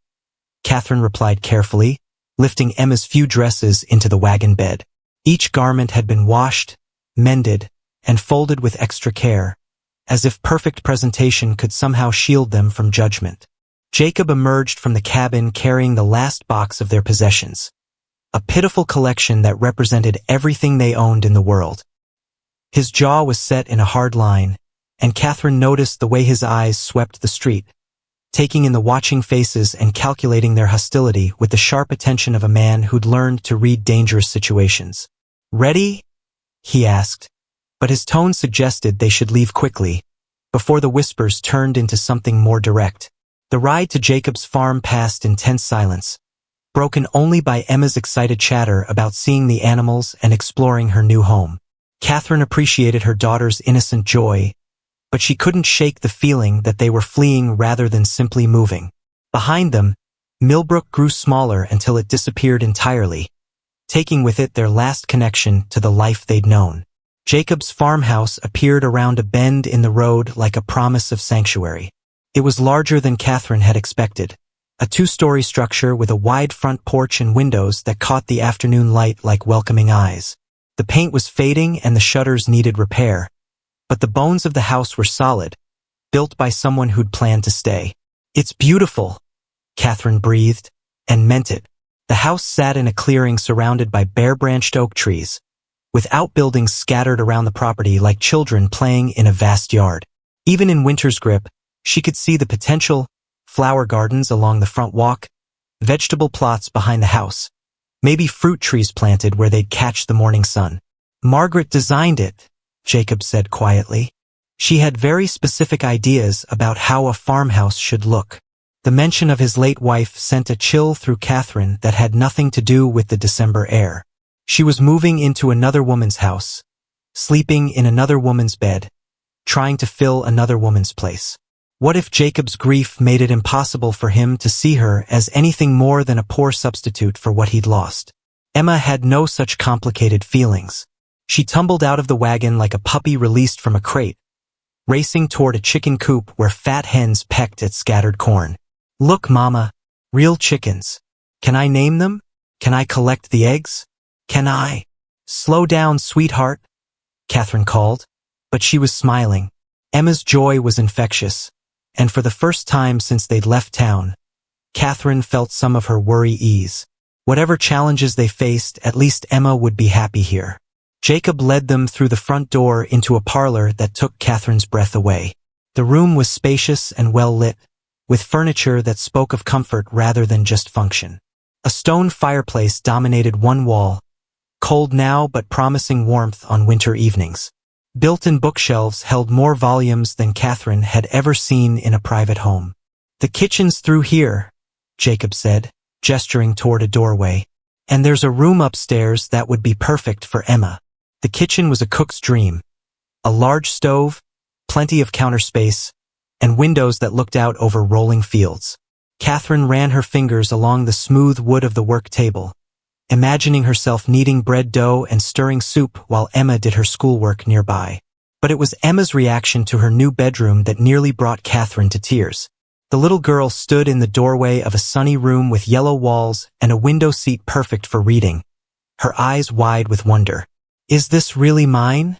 Catherine replied carefully, lifting Emma's few dresses into the wagon bed. Each garment had been washed, mended, and folded with extra care, as if perfect presentation could somehow shield them from judgment. Jacob emerged from the cabin carrying the last box of their possessions, a pitiful collection that represented everything they owned in the world. His jaw was set in a hard line, and Catherine noticed the way his eyes swept the street, taking in the watching faces and calculating their hostility with the sharp attention of a man who'd learned to read dangerous situations. "Ready?" he asked, but his tone suggested they should leave quickly, before the whispers turned into something more direct. The ride to Jacob's farm passed in tense silence, broken only by Emma's excited chatter about seeing the animals and exploring her new home. Catherine appreciated her daughter's innocent joy, but she couldn't shake the feeling that they were fleeing rather than simply moving. Behind them, Millbrook grew smaller until it disappeared entirely, taking with it their last connection to the life they'd known. Jacob's farmhouse appeared around a bend in the road like a promise of sanctuary. It was larger than Catherine had expected, a 2-story structure with a wide front porch and windows that caught the afternoon light like welcoming eyes. The paint was fading and the shutters needed repair, but the bones of the house were solid, built by someone who'd planned to stay. "It's beautiful," Catherine breathed, and meant it. The house sat in a clearing surrounded by bare-branched oak trees, with outbuildings scattered around the property like children playing in a vast yard. Even in winter's grip, she could see the potential: flower gardens along the front walk, vegetable plots behind the house, maybe fruit trees planted where they'd catch the morning sun. "Margaret designed it," Jacob said quietly. She had very specific ideas about how a farmhouse should look. The mention of his late wife sent a chill through Catherine that had nothing to do with the December air. She was moving into another woman's house, sleeping in another woman's bed, trying to fill another woman's place. What if Jacob's grief made it impossible for him to see her as anything more than a poor substitute for what he'd lost? Emma had no such complicated feelings. She tumbled out of the wagon like a puppy released from a crate, racing toward a chicken coop where fat hens pecked at scattered corn. "Look, Mama, real chickens. Can I name them? Can I collect the eggs? Can I?" "Slow down, sweetheart," Catherine called, but she was smiling. Emma's joy was infectious, and for the first time since they'd left town, Catherine felt some of her worry ease. Whatever challenges they faced, at least Emma would be happy here. Jacob led them through the front door into a parlor that took Catherine's breath away. The room was spacious and well lit, with furniture that spoke of comfort rather than just function. A stone fireplace dominated one wall, cold now but promising warmth on winter evenings. Built-in bookshelves held more volumes than Catherine had ever seen in a private home. "The kitchen's through here," Jacob said, gesturing toward a doorway. And there's a room upstairs that would be perfect for Emma. The kitchen was a cook's dream. A large stove, plenty of counter space, and windows that looked out over rolling fields. Catherine ran her fingers along the smooth wood of the work table, imagining herself kneading bread dough and stirring soup while Emma did her schoolwork nearby. But it was Emma's reaction to her new bedroom that nearly brought Catherine to tears. The little girl stood in the doorway of a sunny room with yellow walls and a window seat perfect for reading, her eyes wide with wonder. "Is this really mine?"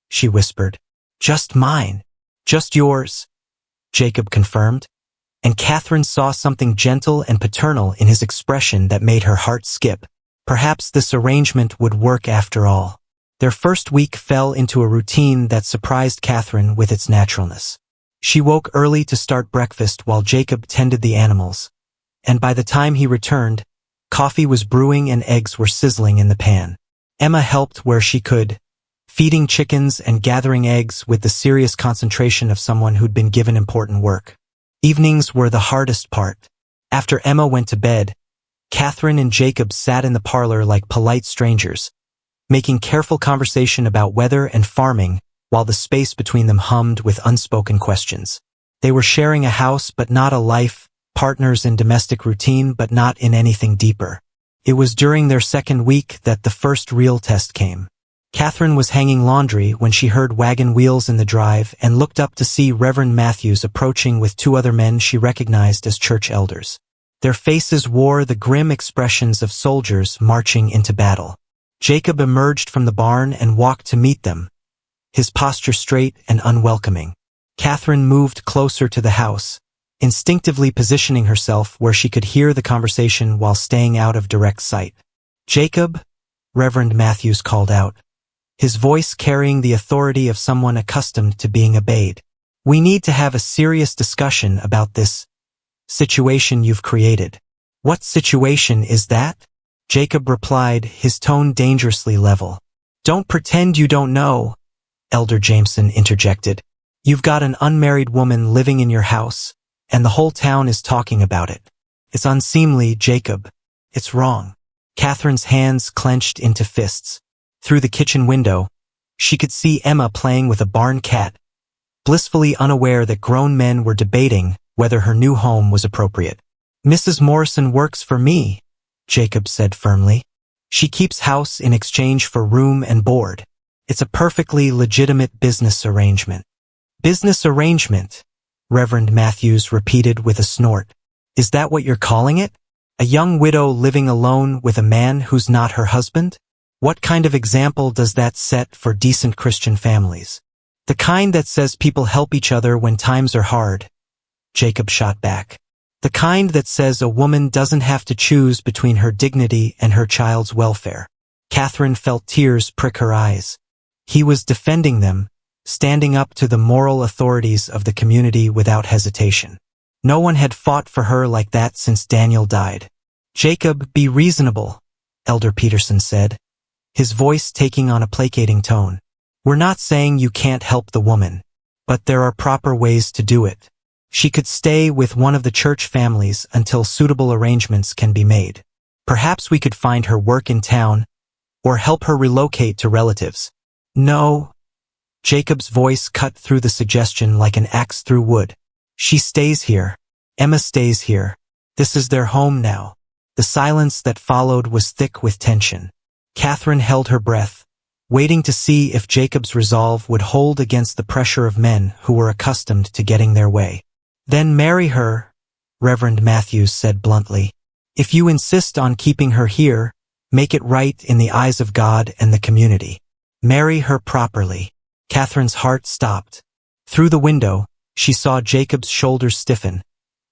she whispered. "Just mine. Just yours," Jacob confirmed, and Catherine saw something gentle and paternal in his expression that made her heart skip. Perhaps this arrangement would work after all. Their first week fell into a routine that surprised Catherine with its naturalness. She woke early to start breakfast while Jacob tended the animals, and by the time he returned, coffee was brewing and eggs were sizzling in the pan. Emma helped where she could, feeding chickens and gathering eggs with the serious concentration of someone who'd been given important work. Evenings were the hardest part. After Emma went to bed, Catherine and Jacob sat in the parlor like polite strangers, making careful conversation about weather and farming while the space between them hummed with unspoken questions. They were sharing a house but not a life, partners in domestic routine but not in anything deeper. It was during their second week that the first real test came. Catherine was hanging laundry when she heard wagon wheels in the drive and looked up to see Reverend Matthews approaching with two other men she recognized as church elders. Their faces wore the grim expressions of soldiers marching into battle. Jacob emerged from the barn and walked to meet them, his posture straight and unwelcoming. Catherine moved closer to the house, instinctively positioning herself where she could hear the conversation while staying out of direct sight. "Jacob," Reverend Matthews called out, his voice carrying the authority of someone accustomed to being obeyed. "We need to have a serious discussion about this situation you've created." "What situation is that?" Jacob replied, his tone dangerously level. "Don't pretend you don't know," Elder Jameson interjected. "You've got an unmarried woman living in your house, and the whole town is talking about it. It's unseemly, Jacob. It's wrong." Catherine's hands clenched into fists. Through the kitchen window, she could see Emma playing with a barn cat, blissfully unaware that grown men were debating whether her new home was appropriate. "Mrs. Morrison works for me," Jacob said firmly. "She keeps house in exchange for room and board. It's a perfectly legitimate business arrangement." "Business arrangement," Reverend Matthews repeated with a snort. "Is that what you're calling it? A young widow living alone with a man who's not her husband? What kind of example does that set for decent Christian families?" "The kind that says people help each other when times are hard," Jacob shot back. "The kind that says a woman doesn't have to choose between her dignity and her child's welfare." Catherine felt tears prick her eyes. He was defending them, standing up to the moral authorities of the community without hesitation. No one had fought for her like that since Daniel died. "Jacob, be reasonable," Elder Peterson said, his voice taking on a placating tone. "We're not saying you can't help the woman, but there are proper ways to do it. She could stay with one of the church families until suitable arrangements can be made. Perhaps we could find her work in town, or help her relocate to relatives." "No." Jacob's voice cut through the suggestion like an axe through wood. "She stays here. Emma stays here. This is their home now." The silence that followed was thick with tension. Catherine held her breath, waiting to see if Jacob's resolve would hold against the pressure of men who were accustomed to getting their way. "Then marry her," Reverend Matthews said bluntly. "If you insist on keeping her here, make it right in the eyes of God and the community. Marry her properly." Catherine's heart stopped. Through the window, she saw Jacob's shoulders stiffen,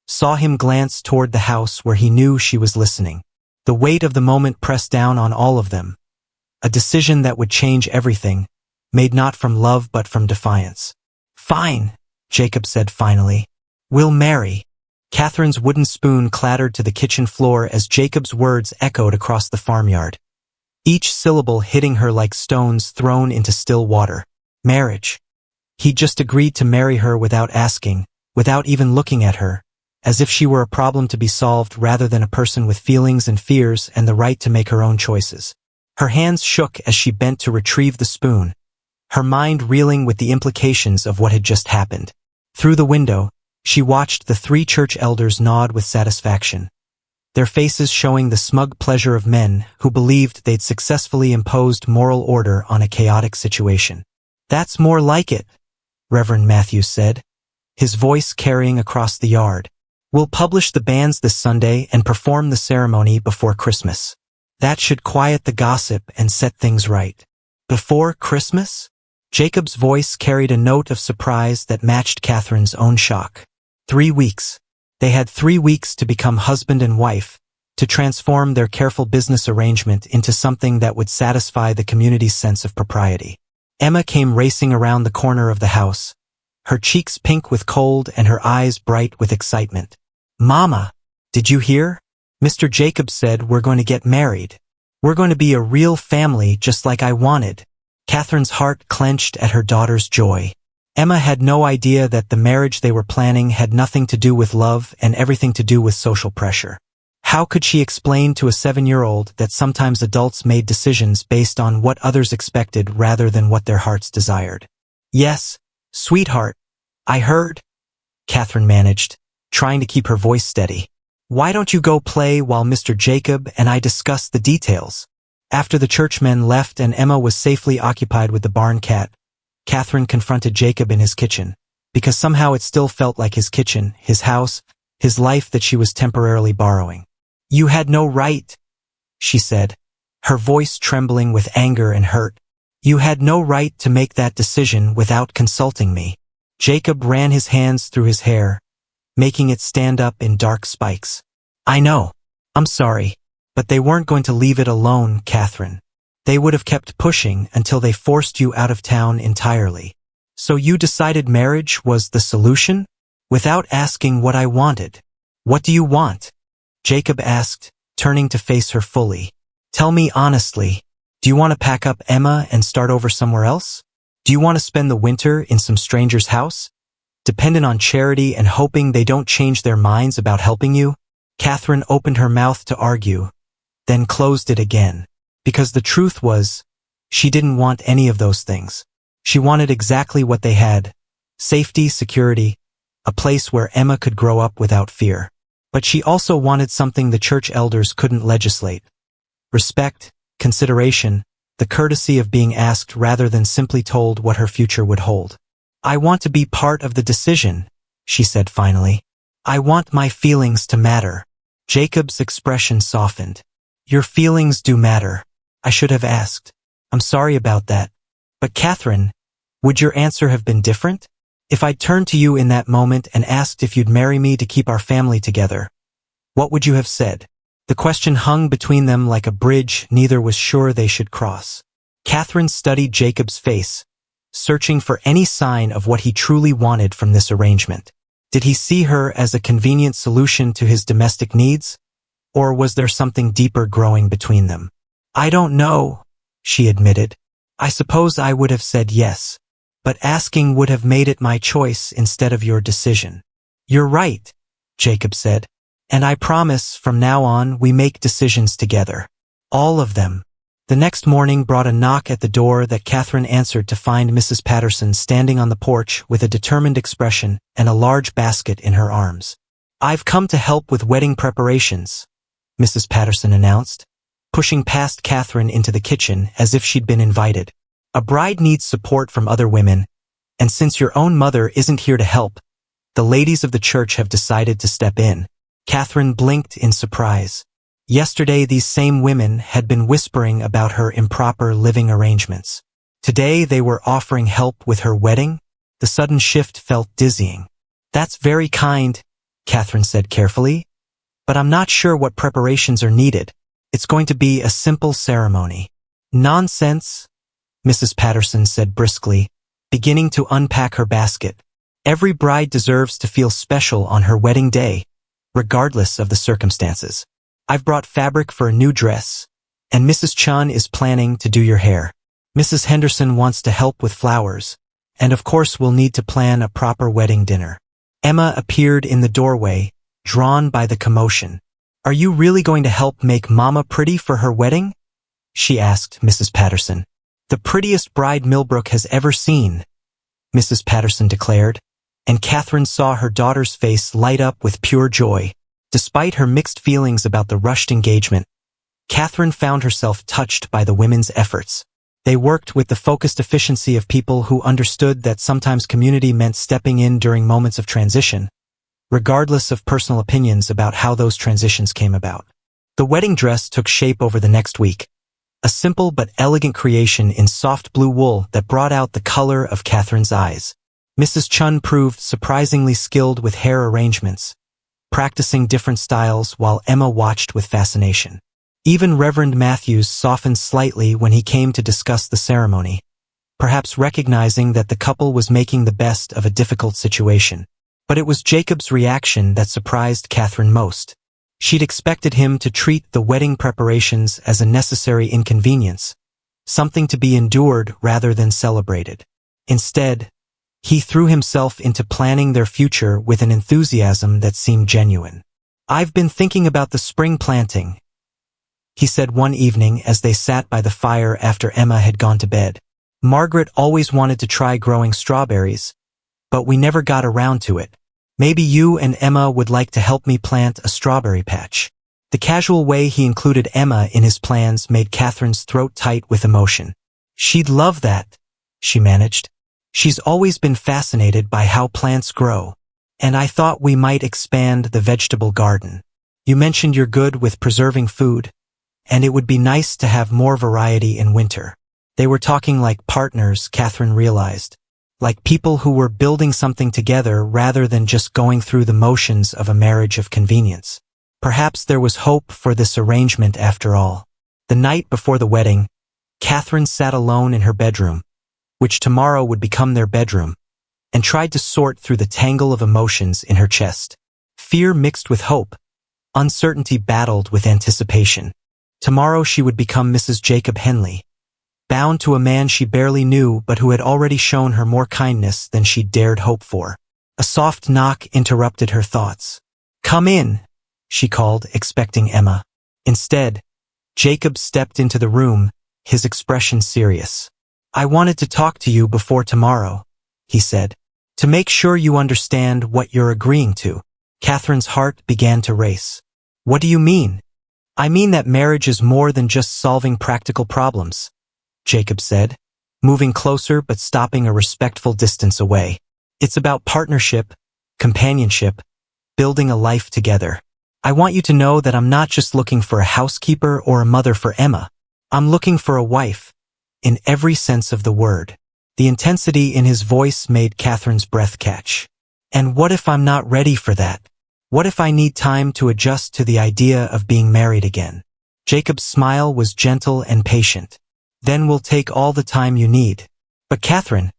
saw him glance toward the house where he knew she was listening. The weight of the moment pressed down on all of them. A decision that would change everything, made not from love but from defiance. "Fine," Jacob said finally. "We'll marry." Catherine's wooden spoon clattered to the kitchen floor as Jacob's words echoed across the farmyard, each syllable hitting her like stones thrown into still water. Marriage. He'd just agreed to marry her without asking, without even looking at her, as if she were a problem to be solved rather than a person with feelings and fears and the right to make her own choices. Her hands shook as she bent to retrieve the spoon, her mind reeling with the implications of what had just happened. Through the window, she watched the 3 church elders nod with satisfaction, their faces showing the smug pleasure of men who believed they'd successfully imposed moral order on a chaotic situation. "That's more like it," Reverend Matthews said, his voice carrying across the yard. "We'll publish the banns this Sunday and perform the ceremony before Christmas. That should quiet the gossip and set things right." "Before Christmas?" Jacob's voice carried a note of surprise that matched Catherine's own shock. 3 weeks. They had 3 weeks to become husband and wife, to transform their careful business arrangement into something that would satisfy the community's sense of propriety. Emma came racing around the corner of the house, her cheeks pink with cold and her eyes bright with excitement. "Mama, did you hear? Mr. Jacob said we're going to get married. We're going to be a real family just like I wanted." Catherine's heart clenched at her daughter's joy. Emma had no idea that the marriage they were planning had nothing to do with love and everything to do with social pressure. How could she explain to a 7-year-old that sometimes adults made decisions based on what others expected rather than what their hearts desired? "Yes, sweetheart, I heard," Catherine managed, trying to keep her voice steady. "Why don't you go play while Mr. Jacob and I discuss the details?" After the churchmen left and Emma was safely occupied with the barn cat, Catherine confronted Jacob in his kitchen, because somehow it still felt like his kitchen, his house, his life that she was temporarily borrowing. "You had no right," she said, her voice trembling with anger and hurt. "You had no right to make that decision without consulting me." Jacob ran his hands through his hair, making it stand up in dark spikes. "I know. I'm sorry. But they weren't going to leave it alone, Catherine. They would have kept pushing until they forced you out of town entirely. So you decided marriage was the solution? Without asking what I wanted. What do you want?" Jacob asked, turning to face her fully. "Tell me honestly, do you want to pack up Emma and start over somewhere else? Do you want to spend the winter in some stranger's house, dependent on charity and hoping they don't change their minds about helping you?" Catherine opened her mouth to argue, then closed it again, because the truth was, she didn't want any of those things. She wanted exactly what they had: safety, security, a place where Emma could grow up without fear. But she also wanted something the church elders couldn't legislate: respect, consideration, the courtesy of being asked rather than simply told what her future would hold. "I want to be part of the decision," she said finally. "I want my feelings to matter." Jacob's expression softened. "Your feelings do matter. I should have asked. I'm sorry about that. But Catherine, would your answer have been different? If I'd turned to you in that moment and asked if you'd marry me to keep our family together, what would you have said?" The question hung between them like a bridge neither was sure they should cross. Catherine studied Jacob's face, searching for any sign of what he truly wanted from this arrangement. Did he see her as a convenient solution to his domestic needs? Or was there something deeper growing between them? "I don't know," she admitted. "I suppose I would have said yes. But asking would have made it my choice instead of your decision." "You're right," Jacob said. "And I promise from now on we make decisions together. All of them." The next morning brought a knock at the door that Catherine answered to find Mrs. Patterson standing on the porch with a determined expression and a large basket in her arms. "I've come to help with wedding preparations," Mrs. Patterson announced, pushing past Catherine into the kitchen as if she'd been invited. "A bride needs support from other women, and since your own mother isn't here to help, the ladies of the church have decided to step in." Catherine blinked in surprise. Yesterday these same women had been whispering about her improper living arrangements. Today they were offering help with her wedding? The sudden shift felt dizzying. "That's very kind," Catherine said carefully, "but I'm not sure what preparations are needed. It's going to be a simple ceremony." "Nonsense," Mrs. Patterson said briskly, beginning to unpack her basket. "Every bride deserves to feel special on her wedding day, regardless of the circumstances. I've brought fabric for a new dress, and Mrs. Chun is planning to do your hair. Mrs. Henderson wants to help with flowers, and of course we'll need to plan a proper wedding dinner." Emma appeared in the doorway, drawn by the commotion. "Are you really going to help make Mama pretty for her wedding?" she asked Mrs. Patterson. "The prettiest bride Millbrook has ever seen," Mrs. Patterson declared, and Catherine saw her daughter's face light up with pure joy. Despite her mixed feelings about the rushed engagement, Catherine found herself touched by the women's efforts. They worked with the focused efficiency of people who understood that sometimes community meant stepping in during moments of transition, regardless of personal opinions about how those transitions came about. The wedding dress took shape over the next week, a simple but elegant creation in soft blue wool that brought out the color of Catherine's eyes. Mrs. Chun proved surprisingly skilled with hair arrangements, practicing different styles while Emma watched with fascination. Even Reverend Matthews softened slightly when he came to discuss the ceremony, perhaps recognizing that the couple was making the best of a difficult situation. But it was Jacob's reaction that surprised Catherine most. She'd expected him to treat the wedding preparations as a necessary inconvenience, something to be endured rather than celebrated. Instead, he threw himself into planning their future with an enthusiasm that seemed genuine. "I've been thinking about the spring planting," he said one evening as they sat by the fire after Emma had gone to bed. "Margaret always wanted to try growing strawberries, but we never got around to it. Maybe you and Emma would like to help me plant a strawberry patch." The casual way he included Emma in his plans made Catherine's throat tight with emotion. "She'd love that," she managed. "She's always been fascinated by how plants grow, and I thought we might expand the vegetable garden. You mentioned you're good with preserving food, and it would be nice to have more variety in winter." They were talking like partners, Catherine realized, like people who were building something together rather than just going through the motions of a marriage of convenience. Perhaps there was hope for this arrangement after all. The night before the wedding, Catherine sat alone in her bedroom, which tomorrow would become their bedroom, and tried to sort through the tangle of emotions in her chest. Fear mixed with hope, uncertainty battled with anticipation. Tomorrow she would become Mrs. Jacob Henley, bound to a man she barely knew but who had already shown her more kindness than she dared hope for. A soft knock interrupted her thoughts. "Come in," she called, expecting Emma. Instead, Jacob stepped into the room, his expression serious. "I wanted to talk to you before tomorrow," he said, "to make sure you understand what you're agreeing to." Catherine's heart began to race. "What do you mean?" "I mean that marriage is more than just solving practical problems," Jacob said, moving closer but stopping a respectful distance away. "It's about partnership, companionship, building a life together. I want you to know that I'm not just looking for a housekeeper or a mother for Emma. I'm looking for a wife, in every sense of the word." The intensity in his voice made Catherine's breath catch. "And what if I'm not ready for that? What if I need time to adjust to the idea of being married again?" Jacob's smile was gentle and patient. "Then we'll take all the time you need. But Catherine,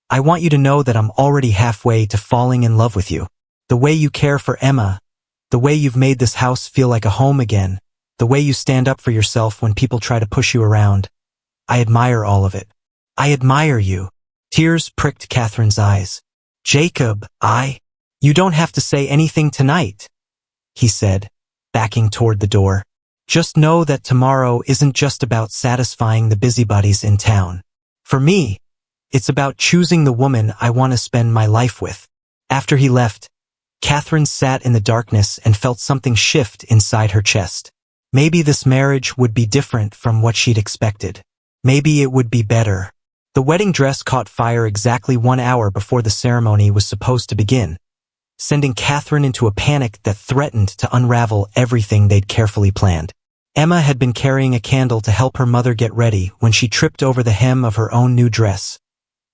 I want you to know that I'm already halfway to falling in love with you. The way you care for Emma, the way you've made this house feel like a home again, the way you stand up for yourself when people try to push you around. I admire all of it. I admire you." Tears pricked Catherine's eyes. "Jacob, You don't have to say anything tonight," he said, backing toward the door. "Just know that tomorrow isn't just about satisfying the busybodies in town. For me, it's about choosing the woman I want to spend my life with." After he left, Catherine sat in the darkness and felt something shift inside her chest. Maybe this marriage would be different from what she'd expected. Maybe it would be better. The wedding dress caught fire exactly 1 hour before the ceremony was supposed to begin, sending Catherine into a panic that threatened to unravel everything they'd carefully planned. Emma had been carrying a candle to help her mother get ready when she tripped over the hem of her own new dress,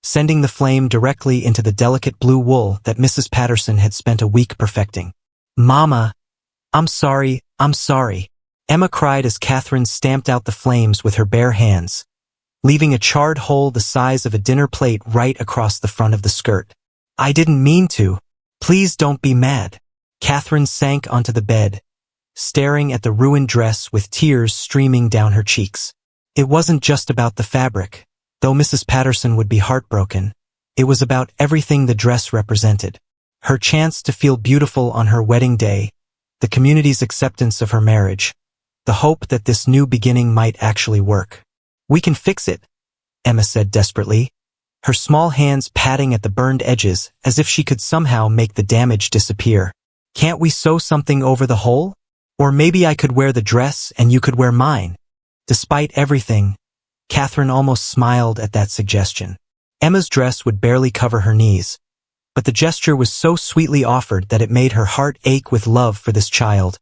sending the flame directly into the delicate blue wool that Mrs. Patterson had spent a week perfecting. "Mama, I'm sorry. Emma cried as Catherine stamped out the flames with her bare hands, leaving a charred hole the size of a dinner plate right across the front of the skirt. "I didn't mean to. Please don't be mad." Catherine sank onto the bed, staring at the ruined dress with tears streaming down her cheeks. It wasn't just about the fabric, though Mrs. Patterson would be heartbroken. It was about everything the dress represented. Her chance to feel beautiful on her wedding day, the community's acceptance of her marriage, the hope that this new beginning might actually work. "We can fix it," Emma said desperately, her small hands patting at the burned edges as if she could somehow make the damage disappear. "Can't we sew something over the hole? Or maybe I could wear the dress and you could wear mine." Despite everything, Catherine almost smiled at that suggestion. Emma's dress would barely cover her knees, but the gesture was so sweetly offered that it made her heart ache with love for this child,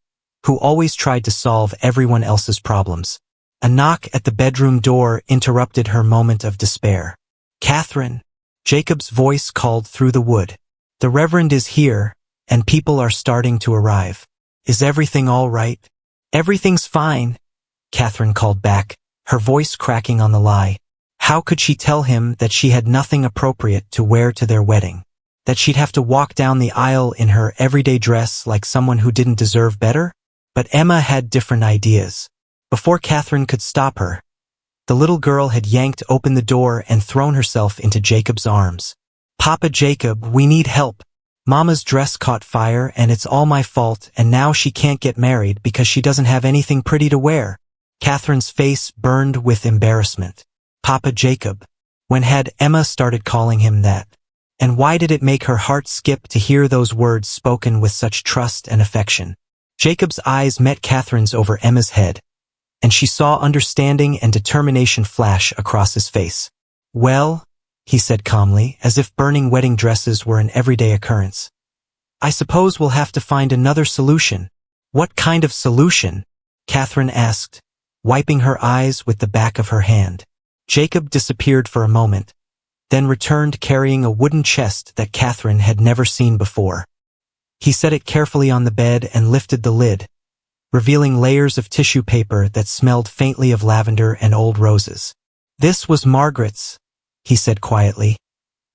who always tried to solve everyone else's problems. A knock at the bedroom door interrupted her moment of despair. "Catherine," Jacob's voice called through the wood. "The Reverend is here, and people are starting to arrive. Is everything all right?" "Everything's fine," Catherine called back, her voice cracking on the lie. How could she tell him that she had nothing appropriate to wear to their wedding? That she'd have to walk down the aisle in her everyday dress like someone who didn't deserve better? But Emma had different ideas. Before Catherine could stop her, the little girl had yanked open the door and thrown herself into Jacob's arms. "Papa Jacob, we need help. Mama's dress caught fire and it's all my fault, and now she can't get married because she doesn't have anything pretty to wear." Catherine's face burned with embarrassment. Papa Jacob. When had Emma started calling him that? And why did it make her heart skip to hear those words spoken with such trust and affection? Jacob's eyes met Catherine's over Emma's head, and she saw understanding and determination flash across his face. "Well," he said calmly, as if burning wedding dresses were an everyday occurrence, "I suppose we'll have to find another solution." "What kind of solution?" Catherine asked, wiping her eyes with the back of her hand. Jacob disappeared for a moment, then returned carrying a wooden chest that Catherine had never seen before. He set it carefully on the bed and lifted the lid, revealing layers of tissue paper that smelled faintly of lavender and old roses. "This was Margaret's," he said quietly,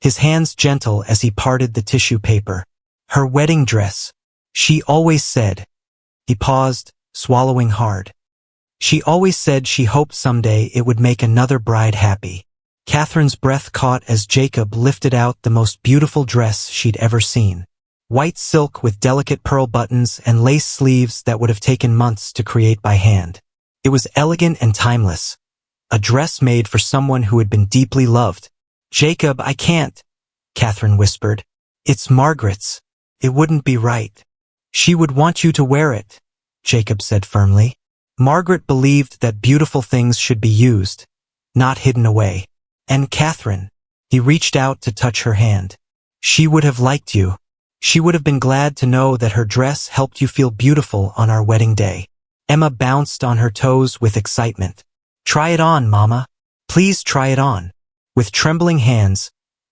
his hands gentle as he parted the tissue paper. "Her wedding dress. She always said." He paused, swallowing hard. "She always said she hoped someday it would make another bride happy." Catherine's breath caught as Jacob lifted out the most beautiful dress she'd ever seen. White silk with delicate pearl buttons and lace sleeves that would have taken months to create by hand. It was elegant and timeless, a dress made for someone who had been deeply loved. "Jacob, I can't," Catherine whispered. "It's Margaret's. It wouldn't be right." "She would want you to wear it," Jacob said firmly. Margaret believed that beautiful things should be used, not hidden away. "And Catherine," he reached out to touch her hand. "She would have liked you. She would have been glad to know that her dress helped you feel beautiful on our wedding day." Emma bounced on her toes with excitement. "Try it on, Mama. Please try it on." With trembling hands,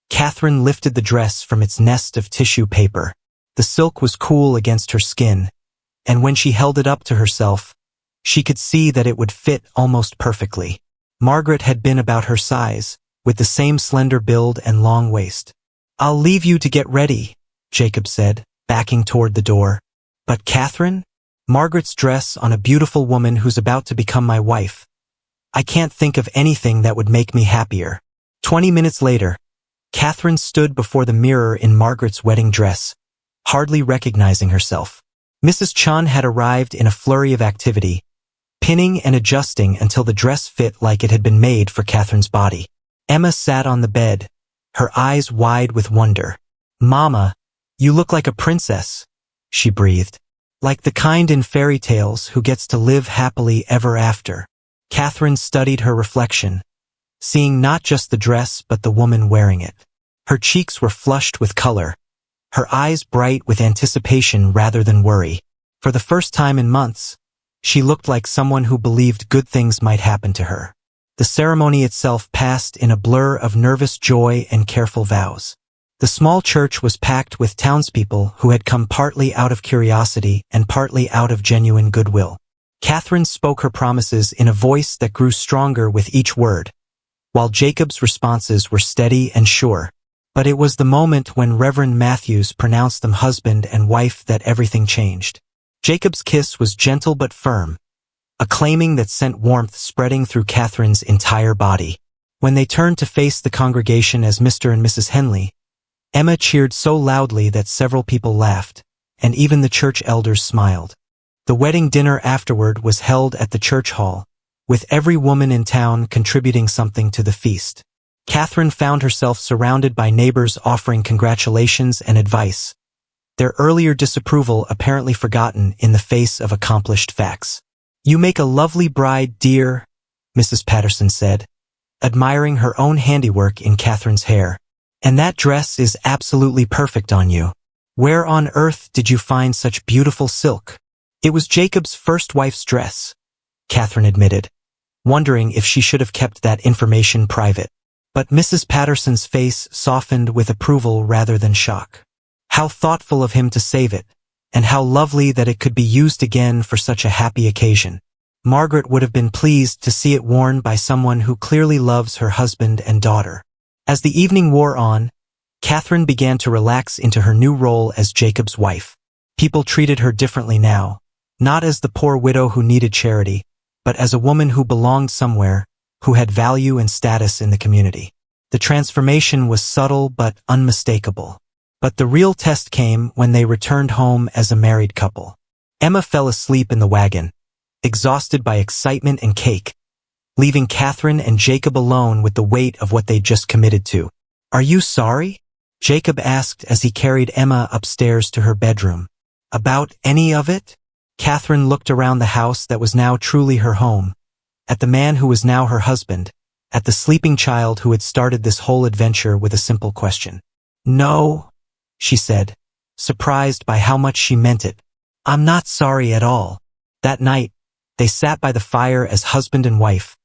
Catherine lifted the dress from its nest of tissue paper. The silk was cool against her skin, and when she held it up to herself, she could see that it would fit almost perfectly. Margaret had been about her size, with the same slender build and long waist. "I'll leave you to get ready," Jacob said, backing toward the door. "But Catherine? Margaret's dress on a beautiful woman who's about to become my wife. I can't think of anything that would make me happier." 20 minutes later, Catherine stood before the mirror in Margaret's wedding dress, hardly recognizing herself. Mrs. Chun had arrived in a flurry of activity, pinning and adjusting until the dress fit like it had been made for Catherine's body. Emma sat on the bed, her eyes wide with wonder. "Mama, you look like a princess," she breathed. "Like the kind in fairy tales who gets to live happily ever after." Catherine studied her reflection, seeing not just the dress but the woman wearing it. Her cheeks were flushed with color, her eyes bright with anticipation rather than worry. For the first time in months, she looked like someone who believed good things might happen to her. The ceremony itself passed in a blur of nervous joy and careful vows. The small church was packed with townspeople who had come partly out of curiosity and partly out of genuine goodwill. Catherine spoke her promises in a voice that grew stronger with each word, while Jacob's responses were steady and sure. But it was the moment when Reverend Matthews pronounced them husband and wife that everything changed. Jacob's kiss was gentle but firm, a claiming that sent warmth spreading through Catherine's entire body. When they turned to face the congregation as Mr. and Mrs. Henley, Emma cheered so loudly that several people laughed, and even the church elders smiled. The wedding dinner afterward was held at the church hall, with every woman in town contributing something to the feast. Catherine found herself surrounded by neighbors offering congratulations and advice, their earlier disapproval apparently forgotten in the face of accomplished facts. "You make a lovely bride, dear," Mrs. Patterson said, admiring her own handiwork in Catherine's hair. "And that dress is absolutely perfect on you. Where on earth did you find such beautiful silk?" "It was Jacob's first wife's dress," Catherine admitted, wondering if she should have kept that information private. But Mrs. Patterson's face softened with approval rather than shock. How thoughtful of him to save it, and how lovely that it could be used again for such a happy occasion. Margaret would have been pleased to see it worn by someone who clearly loves her husband and daughter. As the evening wore on, Catherine began to relax into her new role as Jacob's wife. People treated her differently now, not as the poor widow who needed charity, but as a woman who belonged somewhere, who had value and status in the community. The transformation was subtle but unmistakable. But the real test came when they returned home as a married couple. Emma fell asleep in the wagon, exhausted by excitement and cake, leaving Catherine and Jacob alone with the weight of what they'd just committed to. "Are you sorry?" Jacob asked as he carried Emma upstairs to her bedroom. "About any of it?" Catherine looked around the house that was now truly her home, at the man who was now her husband, at the sleeping child who had started this whole adventure with a simple question. "No," she said, surprised by how much she meant it. "I'm not sorry at all." That night, they sat by the fire as husband and wife,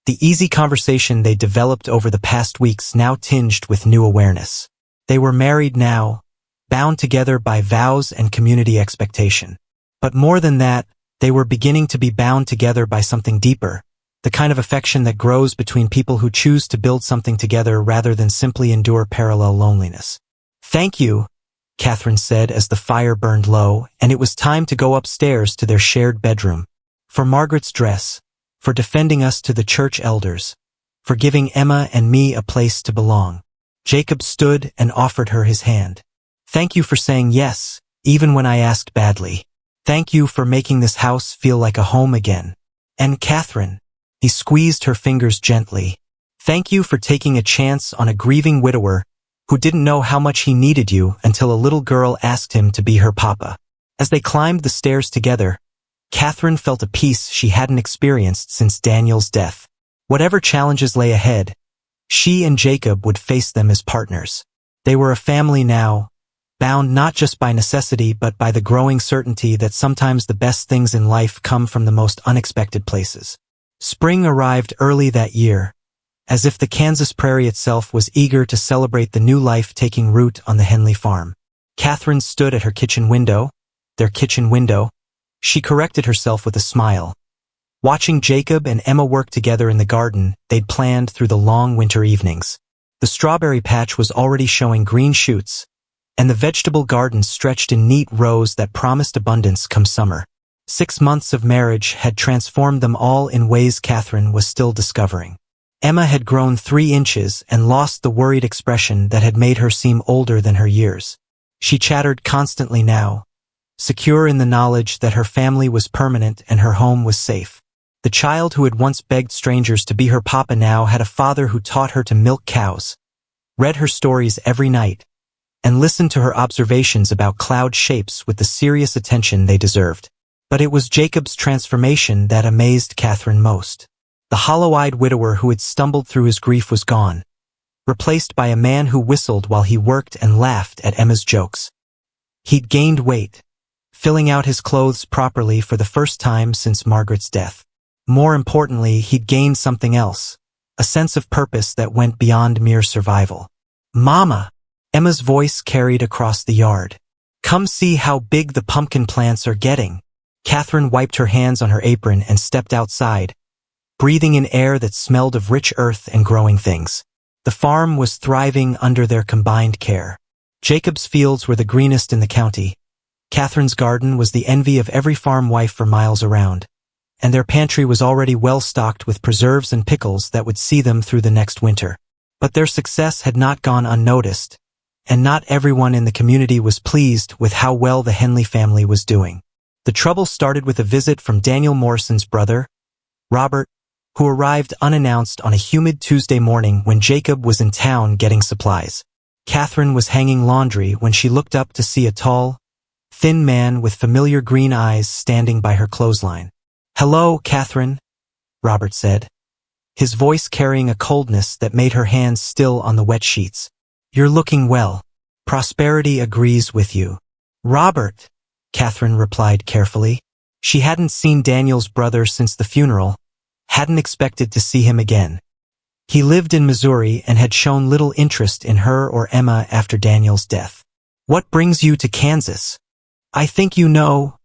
the easy conversation they developed over the past weeks now tinged with new awareness. They were married now, bound together by vows and community expectation. But more than that, they were beginning to be bound together by something deeper, the kind of affection that grows between people who choose to build something together rather than simply endure parallel loneliness. "Thank you," Catherine said as the fire burned low, and it was time to go upstairs to their shared bedroom. "For Margaret's dress, for defending us to the church elders, for giving Emma and me a place to belong." Jacob stood and offered her his hand. "Thank you for saying yes, even when I asked badly. Thank you for making this house feel like a home again. And Catherine," he squeezed her fingers gently, "thank you for taking a chance on a grieving widower who didn't know how much he needed you until a little girl asked him to be her papa." As they climbed the stairs together, Catherine felt a peace she hadn't experienced since Daniel's death. Whatever challenges lay ahead, she and Jacob would face them as partners. They were a family now, bound not just by necessity but by the growing certainty that sometimes the best things in life come from the most unexpected places. Spring arrived early that year, as if the Kansas prairie itself was eager to celebrate the new life taking root on the Henley farm. Catherine stood at her kitchen window, their kitchen window. She corrected herself with a smile. Watching Jacob and Emma work together in the garden they'd planned through the long winter evenings. The strawberry patch was already showing green shoots, and the vegetable garden stretched in neat rows that promised abundance come summer. 6 months of marriage had transformed them all in ways Catherine was still discovering. Emma had grown 3 inches and lost the worried expression that had made her seem older than her years. She chattered constantly now, secure in the knowledge that her family was permanent and her home was safe. The child who had once begged strangers to be her papa now had a father who taught her to milk cows, read her stories every night, and listened to her observations about cloud shapes with the serious attention they deserved. But it was Jacob's transformation that amazed Catherine most. The hollow-eyed widower who had stumbled through his grief was gone, replaced by a man who whistled while he worked and laughed at Emma's jokes. He'd gained weight, filling out his clothes properly for the first time since Margaret's death. More importantly, he'd gained something else, a sense of purpose that went beyond mere survival. "Mama!" Emma's voice carried across the yard. "Come see how big the pumpkin plants are getting." Catherine wiped her hands on her apron and stepped outside, breathing in air that smelled of rich earth and growing things. The farm was thriving under their combined care. Jacob's fields were the greenest in the county. Catherine's garden was the envy of every farm wife for miles around, and their pantry was already well stocked with preserves and pickles that would see them through the next winter. But their success had not gone unnoticed, and not everyone in the community was pleased with how well the Henley family was doing. The trouble started with a visit from Daniel Morrison's brother, Robert, who arrived unannounced on a humid Tuesday morning when Jacob was in town getting supplies. Catherine was hanging laundry when she looked up to see a tall, thin man with familiar green eyes standing by her clothesline. "Hello, Catherine," Robert said, his voice carrying a coldness that made her hands still on the wet sheets. "You're looking well. Prosperity agrees with you." "Robert," Catherine replied carefully. She hadn't seen Daniel's brother since the funeral, hadn't expected to see him again. He lived in Missouri and had shown little interest in her or Emma after Daniel's death. "What brings you to Kansas?" "I think you know,"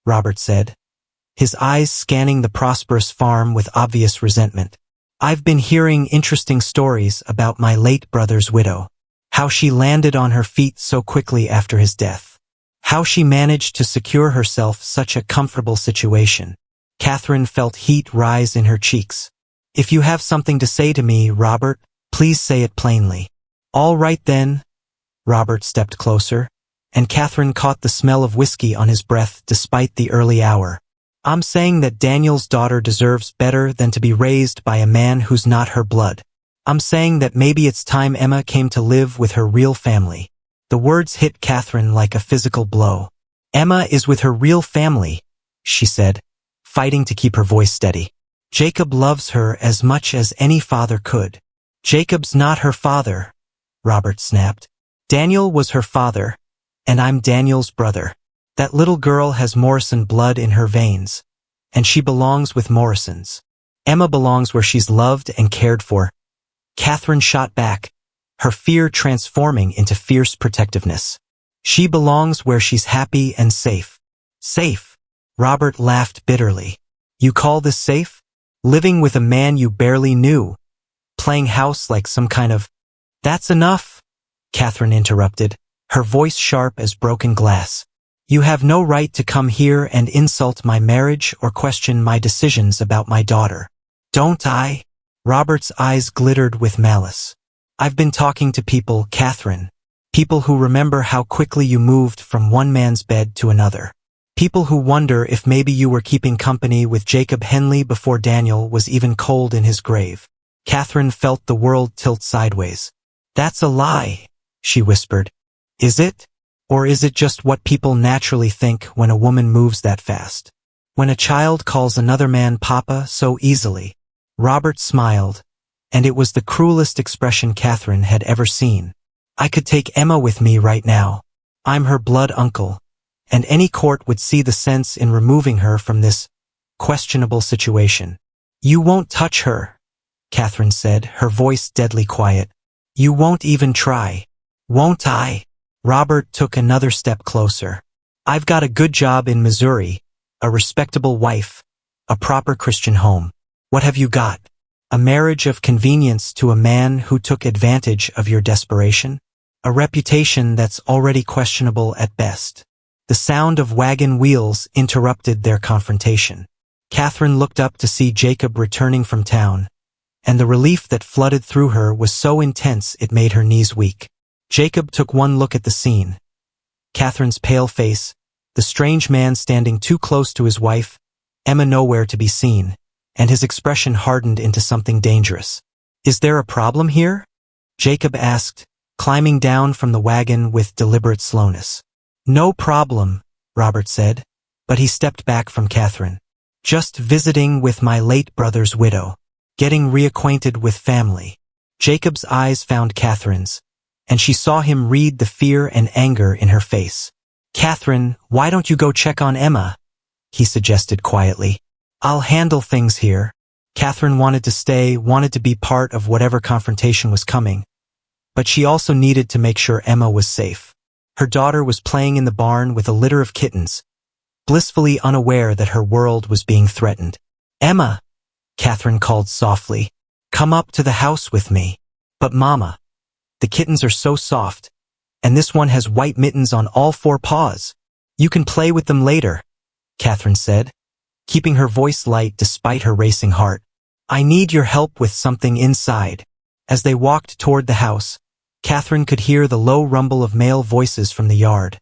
Robert said, his eyes scanning the prosperous farm with obvious resentment. "I've been hearing interesting stories about my late brother's widow. How she landed on her feet so quickly after his death. How she managed to secure herself such a comfortable situation." Catherine felt heat rise in her cheeks. "If you have something to say to me, Robert, please say it plainly." "All right then." Robert stepped closer, and Catherine caught the smell of whiskey on his breath despite the early hour. "I'm saying that Daniel's daughter deserves better than to be raised by a man who's not her blood. I'm saying that maybe it's time Emma came to live with her real family." The words hit Catherine like a physical blow. "Emma is with her real family," she said, fighting to keep her voice steady. "Jacob loves her as much as any father could." "Jacob's not her father," Robert snapped. "Daniel was her father, and I'm Daniel's brother. That little girl has Morrison blood in her veins, and she belongs with Morrisons. Emma belongs where she's loved and cared for." Catherine shot back, her fear transforming into fierce protectiveness. "She belongs where she's happy and safe." "Safe?" Robert laughed bitterly. "You call this safe? Living with a man you barely knew? Playing house like some kind of—" "That's enough," Catherine interrupted, her voice sharp as broken glass. "You have no right to come here and insult my marriage or question my decisions about my daughter." "Don't I?" Robert's eyes glittered with malice. "I've been talking to people, Catherine. People who remember how quickly you moved from one man's bed to another. People who wonder if maybe you were keeping company with Jacob Henley before Daniel was even cold in his grave." Catherine felt the world tilt sideways. "That's a lie," she whispered. "Is it? Or is it just what people naturally think when a woman moves that fast? When a child calls another man Papa so easily?" Robert smiled, and it was the cruelest expression Catherine had ever seen. "I could take Emma with me right now. I'm her blood uncle, and any court would see the sense in removing her from this questionable situation." "You won't touch her," Catherine said, her voice deadly quiet. "You won't even try." "Won't I?" Robert took another step closer. "I've got a good job in Missouri, a respectable wife, a proper Christian home. What have you got? A marriage of convenience to a man who took advantage of your desperation? A reputation that's already questionable at best." The sound of wagon wheels interrupted their confrontation. Catherine looked up to see Jacob returning from town, and the relief that flooded through her was so intense it made her knees weak. Jacob took one look at the scene. Catherine's pale face, the strange man standing too close to his wife, Emma nowhere to be seen, and his expression hardened into something dangerous. "Is there a problem here?" Jacob asked, climbing down from the wagon with deliberate slowness. "No problem," Robert said, but he stepped back from Catherine. "Just visiting with my late brother's widow. Getting reacquainted with family." Jacob's eyes found Catherine's, and she saw him read the fear and anger in her face. "Catherine, why don't you go check on Emma?" he suggested quietly. "I'll handle things here." Catherine wanted to stay, wanted to be part of whatever confrontation was coming, but she also needed to make sure Emma was safe. Her daughter was playing in the barn with a litter of kittens, blissfully unaware that her world was being threatened. "Emma," Catherine called softly, "come up to the house with me." "But Mama, the kittens are so soft, and this one has white mittens on all four paws. You can play with them later," Catherine said, keeping her voice light despite her racing heart. "I need your help with something inside." As they walked toward the house, Catherine could hear the low rumble of male voices from the yard.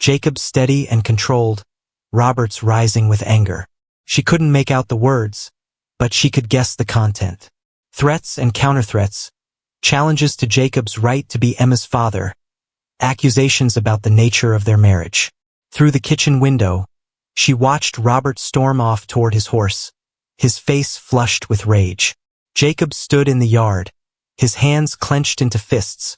Jacob's steady and controlled, Robert's rising with anger. She couldn't make out the words, but she could guess the content. Threats and counterthreats, challenges to Jacob's right to be Emma's father, accusations about the nature of their marriage. Through the kitchen window, she watched Robert storm off toward his horse, his face flushed with rage. Jacob stood in the yard, his hands clenched into fists,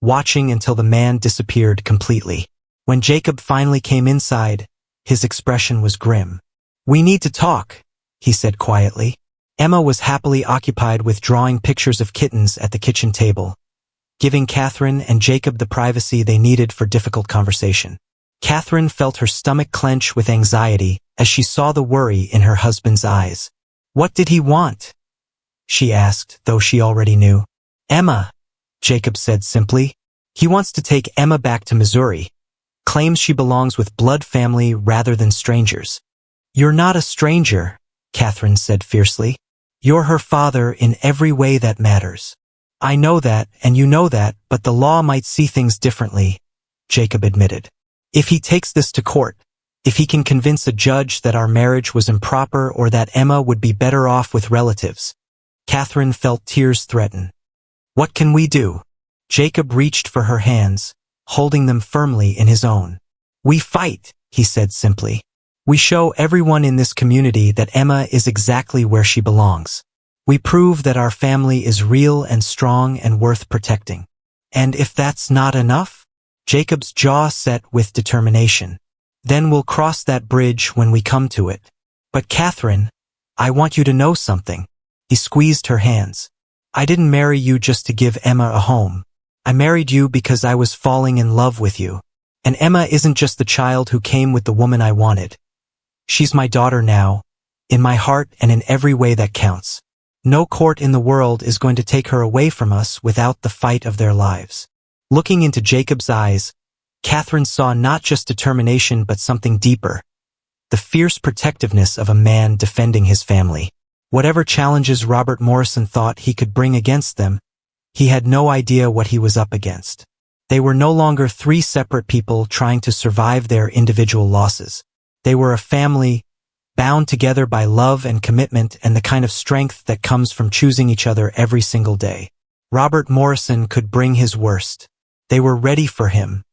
watching until the man disappeared completely. When Jacob finally came inside, his expression was grim. "We need to talk," he said quietly. Emma was happily occupied with drawing pictures of kittens at the kitchen table, giving Catherine and Jacob the privacy they needed for difficult conversation. Catherine felt her stomach clench with anxiety as she saw the worry in her husband's eyes. "What did he want?" she asked, though she already knew. "Emma," Jacob said simply. "He wants to take Emma back to Missouri. Claims she belongs with blood family rather than strangers." "You're not a stranger," Catherine said fiercely. "You're her father in every way that matters." "I know that, and you know that, but the law might see things differently," Jacob admitted. "If he takes this to court, if he can convince a judge that our marriage was improper or that Emma would be better off with relatives." Catherine felt tears threaten. "What can we do?" Jacob reached for her hands, holding them firmly in his own. "We fight," he said simply. "We show everyone in this community that Emma is exactly where she belongs. We prove that our family is real and strong and worth protecting. And if that's not enough," Jacob's jaw set with determination, "then we'll cross that bridge when we come to it. But Catherine, I want you to know something." He squeezed her hands. "I didn't marry you just to give Emma a home. I married you because I was falling in love with you. And Emma isn't just the child who came with the woman I wanted. She's my daughter now, in my heart and in every way that counts. No court in the world is going to take her away from us without the fight of their lives." Looking into Jacob's eyes, Catherine saw not just determination but something deeper, the fierce protectiveness of a man defending his family. Whatever challenges Robert Morrison thought he could bring against them, he had no idea what he was up against. They were no longer three separate people trying to survive their individual losses. They were a family, bound together by love and commitment and the kind of strength that comes from choosing each other every single day. Robert Morrison could bring his worst. They were ready for him,